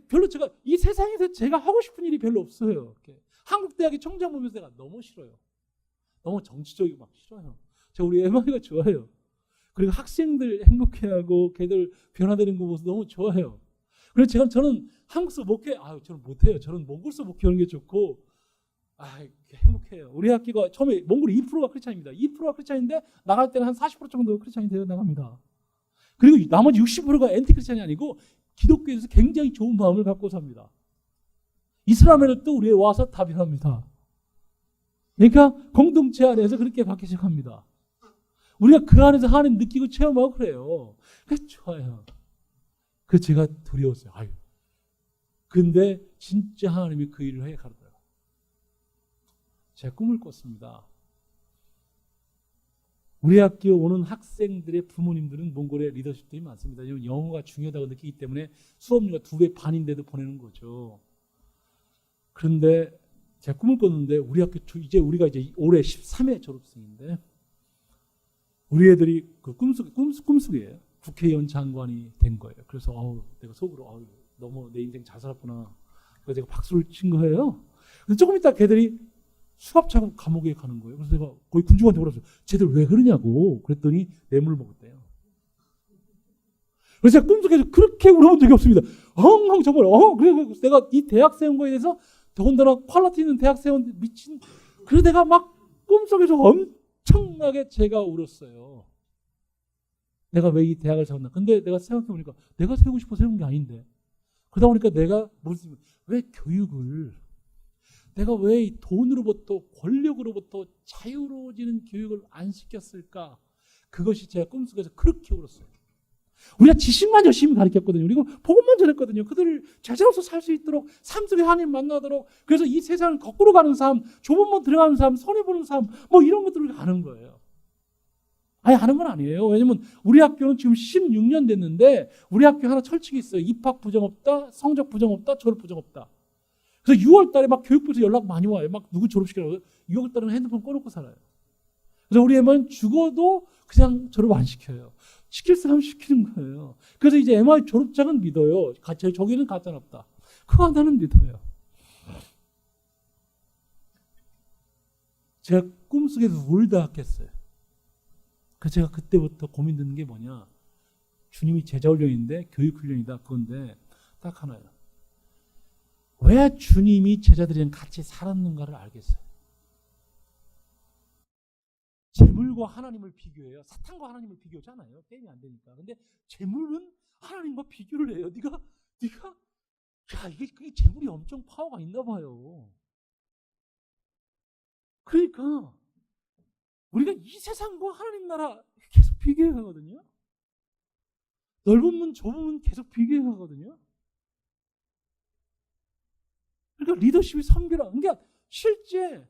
별로 제가 이 세상에서 제가 하고 싶은 일이 별로 없어요. 한국 대학의 청장 보면서 내가 너무 싫어요. 너무 정치적이고 막 싫어요. 저 우리 에마이가 좋아요. 그리고 학생들 행복해하고 걔들 변화되는 거 보면서 너무 좋아요. 그래서 저는 한국서 목회 저는 못해요. 저는 몽골서 목회하는 게 좋고 행복해요. 우리 학교가 처음에 몽골이 2%가 크리스찬입니다. 2%가 크리스찬인데 나갈 때는 한 40% 정도 크리스찬이 되어 나갑니다. 그리고 나머지 60%가 엔티 크리스찬이 아니고 기독교에서 굉장히 좋은 마음을 갖고 삽니다. 이슬람에는 또 우리에 와서 답변합니다. 그러니까 공동체 안에서 그렇게 받기 시작합니다. 우리가 그 안에서 하나님 느끼고 체험하고 그래요. 그래서 좋아요. 그래서 제가 두려웠어요. 근데 진짜 하나님이 그 일을 해 가르쳐요. 제 꿈을 꿨습니다. 우리 학교 오는 학생들의 부모님들은 몽골에 리더십들이 많습니다. 영어가 중요하다고 느끼기 때문에 수업료가 2배 반인데도 보내는 거죠. 그런데 제가 꿈을 꿨는데 우리 학교 우리가 올해 13회 졸업생인데 우리 애들이 그 꿈속이에요. 국회의원 장관이 된 거예요. 그래서 내가 속으로 너무 내 인생 잘 살았구나. 그래서 제가 박수를 친 거예요. 근데 조금 있다 걔들이 수갑 차고 감옥에 가는 거예요. 그래서 내가 거기 군중한테 물었어요. 쟤들 왜 그러냐고. 그랬더니 뇌물 먹었대요. 그래서 제가 꿈속에서 그렇게 울어본 적이 없습니다. 정말 그래서 내가 이 대학생 거에 대해서 더군다나 퀄리티 있는 대학생은 미친. 그래서 내가 막 꿈속에서 엄청나게 제가 울었어요. 내가 왜 이 대학을 세웠나. 근데 내가 생각해보니까 내가 세우고 싶어서 세운 게 아닌데. 그러다 보니까 내가 왜 교육을 내가 왜 돈으로부터 권력으로부터 자유로워지는 교육을 안 시켰을까. 그것이 제가 꿈속에서 그렇게 울었어요. 우리가 지식만 열심히 가르쳤거든요. 그리고 복음만 전했거든요. 그들을 제자로서 살 수 있도록 삶 속에 하나님 만나도록. 그래서 이 세상을 거꾸로 가는 삶, 좁은 문 들어가는 삶, 손해보는 삶 이런 것들을 하는 거예요. 하는 건 아니에요. 왜냐면 우리 학교는 지금 16년 됐는데 우리 학교 하나 철칙이 있어요. 입학 부정 없다, 성적 부정 없다, 졸업 부정 없다. 그래서 6월 달에 막 교육부에서 연락 많이 와요. 막 누구 졸업시키라고. 6월 달에는 핸드폰 꺼놓고 살아요. 그래서 우리 애만 죽어도 그냥 졸업 안 시켜요. 시킬 사람 시키는 거예요. 그래서 이제 MI 졸업장은 믿어요. 저기는 가짜는 없다. 그거 하나는 믿어요. 제가 꿈속에서 울다 했어요. 그래서 제가 그때부터 고민되는 게 뭐냐. 주님이 제자훈련인데 교육훈련이다. 그건데 딱 하나예요. 왜 주님이 제자들이랑 같이 살았는가를 알겠어요. 재물과 하나님을 비교해요. 사탄과 하나님을 비교하잖아요. 게임이 안 되니까. 근데 재물은 하나님과 비교를 해요. 네가 이게 재물이 엄청 파워가 있나 봐요. 그러니까 우리가 이 세상과 하나님 나라 계속 비교해 가거든요. 넓은 문 좁은 문 계속 비교해 가거든요. 그러니까 리더십이 선별하. 그러니까 실제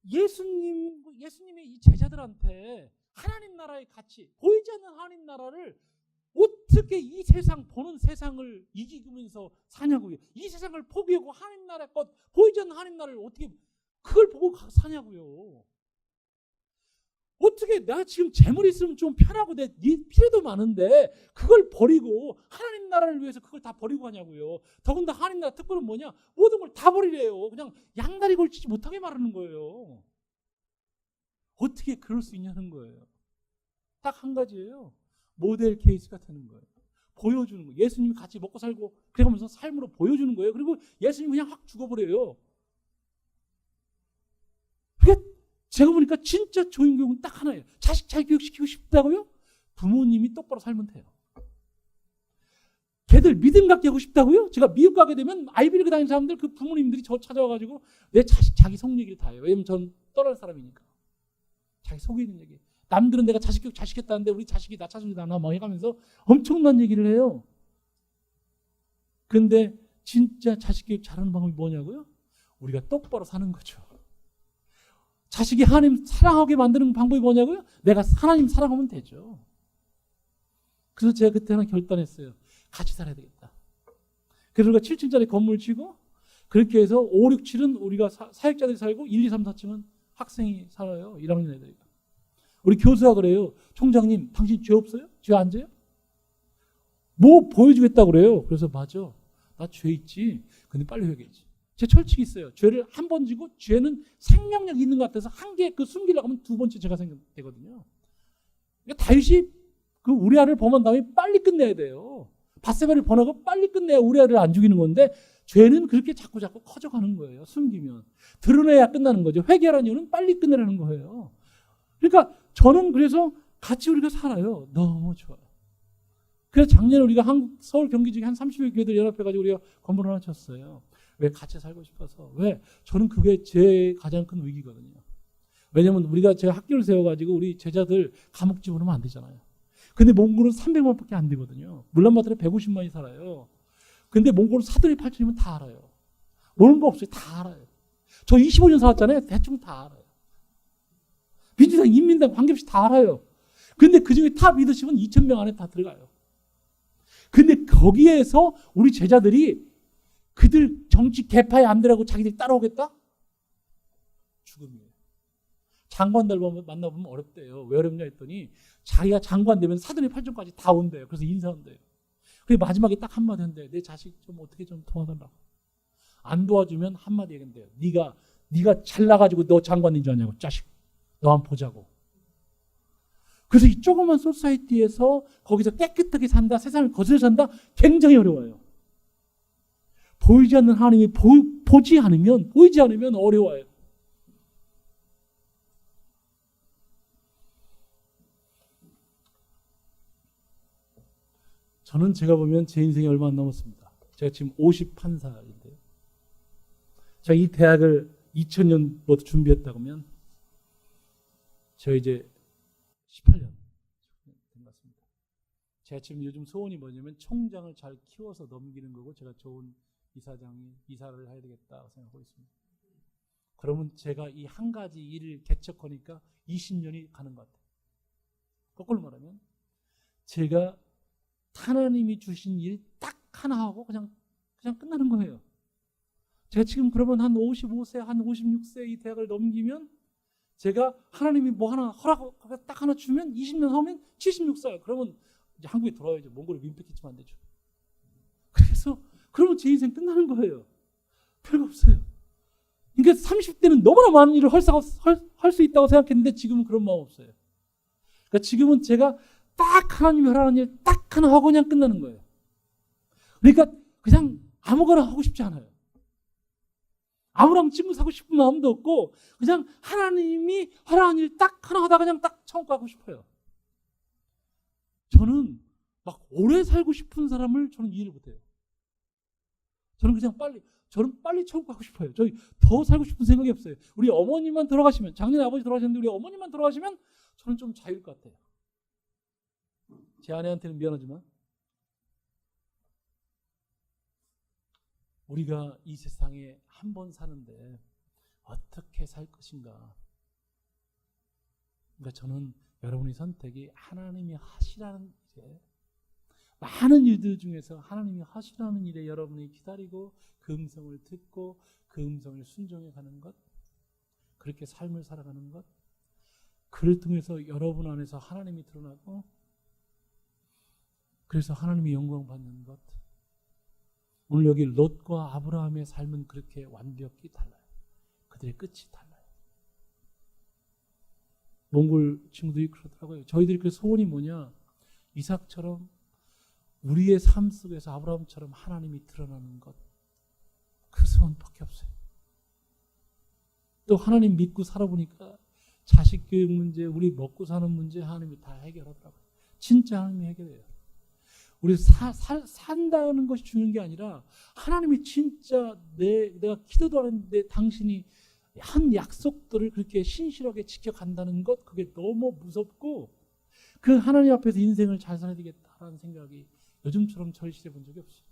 예수님이 이 제자들한테 하나님 나라의 가치, 보이지 않는 하나님 나라를 어떻게 어떻게 이 세상 보는 세상을 이기면서 사냐고요. 이 세상을 포기하고 하나님 나라의 것 보이지 않는 하나님 나라를 어떻게 그걸 보고 사냐고요. 어떻게 내가 지금 재물이 있으면 좀 편하고 내 필요도 많은데 그걸 버리고 하나님 나라를 위해서 그걸 다 버리고 하냐고요. 더군다나 하나님 나라 특권은 뭐냐? 모든 걸 다 버리래요. 그냥 양다리 걸치지 못하게 말하는 거예요. 어떻게 그럴 수 있냐는 거예요. 딱 한 가지예요. 모델 케이스가 되는 거예요. 보여주는 거예요. 예수님이 같이 먹고 살고 그러면서 삶으로 보여주는 거예요. 그리고 예수님 그냥 확 죽어버려요. 그러니까 제가 보니까 진짜 좋은 교육은 딱 하나예요. 자식 잘 교육시키고 싶다고요? 부모님이 똑바로 살면 돼요. 걔들 믿음 갖게 하고 싶다고요? 제가 미국 가게 되면 아이비리그 다니는 사람들 그 부모님들이 저 찾아와가지고 내 자식 자기 속 얘기를 다 해요. 왜냐면 전 떠날 사람이니까. 자기 속에 있는 얘기. 남들은 내가 자식 교육 잘 시켰다는데 우리 자식이 나 찾아주지 않아 뭐 해가면서 엄청난 얘기를 해요. 근데 진짜 자식 교육 잘하는 방법이 뭐냐고요? 우리가 똑바로 사는 거죠. 자식이 하나님 사랑하게 만드는 방법이 뭐냐고요? 내가 하나님 사랑하면 되죠. 그래서 제가 그때 하나 결단했어요. 같이 살아야 되겠다. 그래서 우리가 7층짜리 건물 치고 그렇게 해서 5, 6, 7은 우리가 사역자들이 살고 1, 2, 3, 4층은 학생이 살아요. 1학년 애들이가. 우리 교수가 그래요. 총장님 당신 죄 없어요? 죄 안 져요? 뭐 보여주겠다고 그래요. 그래서 맞아. 나 죄 있지. 근데 빨리 회개했지. 제 철칙이 있어요. 죄를 한 번 지고 죄는 생명력이 있는 것 같아서 한 개 그 숨기려고 하면 두 번째 죄가 생겨되거든요. 그러니까 다윗이 그 우리아를 범한 다음에 빨리 끝내야 돼요. 밧세바를 번하고 빨리 끝내야 우리아를 안 죽이는 건데 죄는 그렇게 자꾸 커져가는 거예요. 숨기면. 드러내야 끝나는 거죠. 회개하라는 이유는 빨리 끝내라는 거예요. 그러니까 저는 그래서 같이 우리가 살아요. 너무 좋아요. 그래서 작년에 우리가 서울 경기 중에 한 30여 교회들 연합해가지고 우리가 건물 하나 쳤어요. 왜? 같이 살고 싶어서. 왜? 저는 그게 제 가장 큰 위기거든요. 왜냐면 우리가 제가 학교를 세워가지고 우리 제자들 감옥 집어넣으면 안 되잖아요. 근데 몽골은 300만밖에 안 되거든요. 물란바토르에 150만이 살아요. 근데 몽골은 사돈이 8천이면 다 알아요. 모르는 거 없어요. 다 알아요. 저 25년 살았잖아요. 대충 다 알아요. 민주당, 인민당 관계없이 다 알아요. 근데 그중에 탑 리더십은 2,000명 안에 다 들어가요. 근데 거기에서 우리 제자들이 그들 정치 개파에 안 들어가고 자기들이 따라오겠다? 죽음이에요. 장관들 만나보면 어렵대요. 왜 어렵냐 했더니 자기가 장관 되면 사돈이 8천까지 다 온대요. 그래서 인사한대요. 그리고 마지막에 딱 한마디 한대요. 내 자식 좀 어떻게 좀 도와달라고. 안 도와주면 한마디 얘기한대요. 네가 잘나가지고 너 장관인 줄 아냐고. 자식. 너 한번 보자고. 그래서 이 조그만 소사이티에서 거기서 깨끗하게 산다, 세상을 거슬러 산다, 굉장히 어려워요. 보이지 않는 하나님이 보이지 않으면 어려워요. 저는 제가 보면 제 인생이 얼마 안 남았습니다. 제가 지금 51살인데요. 제가 이 대학을 2000년부터 준비했다고 하면 저 이제 18년 된 것 같습니다. 제가 지금 요즘 소원이 뭐냐면 총장을 잘 키워서 넘기는 거고 제가 좋은 이사를 해야 되겠다 생각하고 있습니다. 그러면 제가 이 한 가지 일을 개척하니까 20년이 가는 것 같아요. 거꾸로 말하면 제가 하나님이 주신 일 딱 하나 하고 그냥 끝나는 거예요. 제가 지금 그러면 한 55세, 한 56세 이 대학을 넘기면 제가 하나님이 뭐 하나 딱 하나 주면 20년 하면 76살. 그러면 이제 한국에 돌아와야죠. 몽골에 민폐끼치면 안 되죠. 그래서 그러면 제 인생 끝나는 거예요. 별거 없어요. 그러니까 30대는 너무나 많은 일을 할 수 있다고 생각했는데 지금은 그런 마음 없어요. 그러니까 지금은 제가 딱 하나님이 하라는 일 딱 하나 하고 그냥 끝나는 거예요. 그러니까 그냥 아무거나 하고 싶지 않아요. 아무랑 친구 사고 싶은 마음도 없고 그냥 하나님이 하라는 일 딱 하나 하다가 그냥 딱 천국 가고 싶어요. 저는 막 오래 살고 싶은 사람을 저는 이해를 못해요. 저는 빨리 천국 가고 싶어요. 저희 더 살고 싶은 생각이 없어요. 우리 어머님만 돌아가시면, 작년에 아버지 돌아가셨는데 우리 어머님만 돌아가시면 저는 좀 자유일 것 같아요. 제 아내한테는 미안하지만 우리가 이 세상에 한 번 사는데 어떻게 살 것인가. 그러니까 저는 여러분의 선택이 하나님이 하시라는 일에 많은 일들 중에서 하나님이 하시라는 일에 여러분이 기다리고 그 음성을 듣고 그 음성을 순종해 가는 것, 그렇게 삶을 살아가는 것, 그를 통해서 여러분 안에서 하나님이 드러나고 그래서 하나님이 영광 받는 것. 오늘 여기 롯과 아브라함의 삶은 그렇게 완벽히 달라요. 그들의 끝이 달라요. 몽골 친구들이 그러더라고요. 저희들이 그 소원이 뭐냐? 이삭처럼 우리의 삶 속에서 아브라함처럼 하나님이 드러나는 것. 그 소원밖에 없어요. 또 하나님 믿고 살아보니까 자식 교육 문제, 우리 먹고 사는 문제 하나님이 다 해결하더라고요. 진짜 하나님이 해결해요. 우리 산다는 것이 중요한 게 아니라 하나님이 진짜 내가 기도도 하는데 당신이 한 약속들을 그렇게 신실하게 지켜간다는 것, 그게 너무 무섭고 그 하나님 앞에서 인생을 잘 살아야 되겠다라는 생각이 요즘처럼 절실해 본 적이 없어요.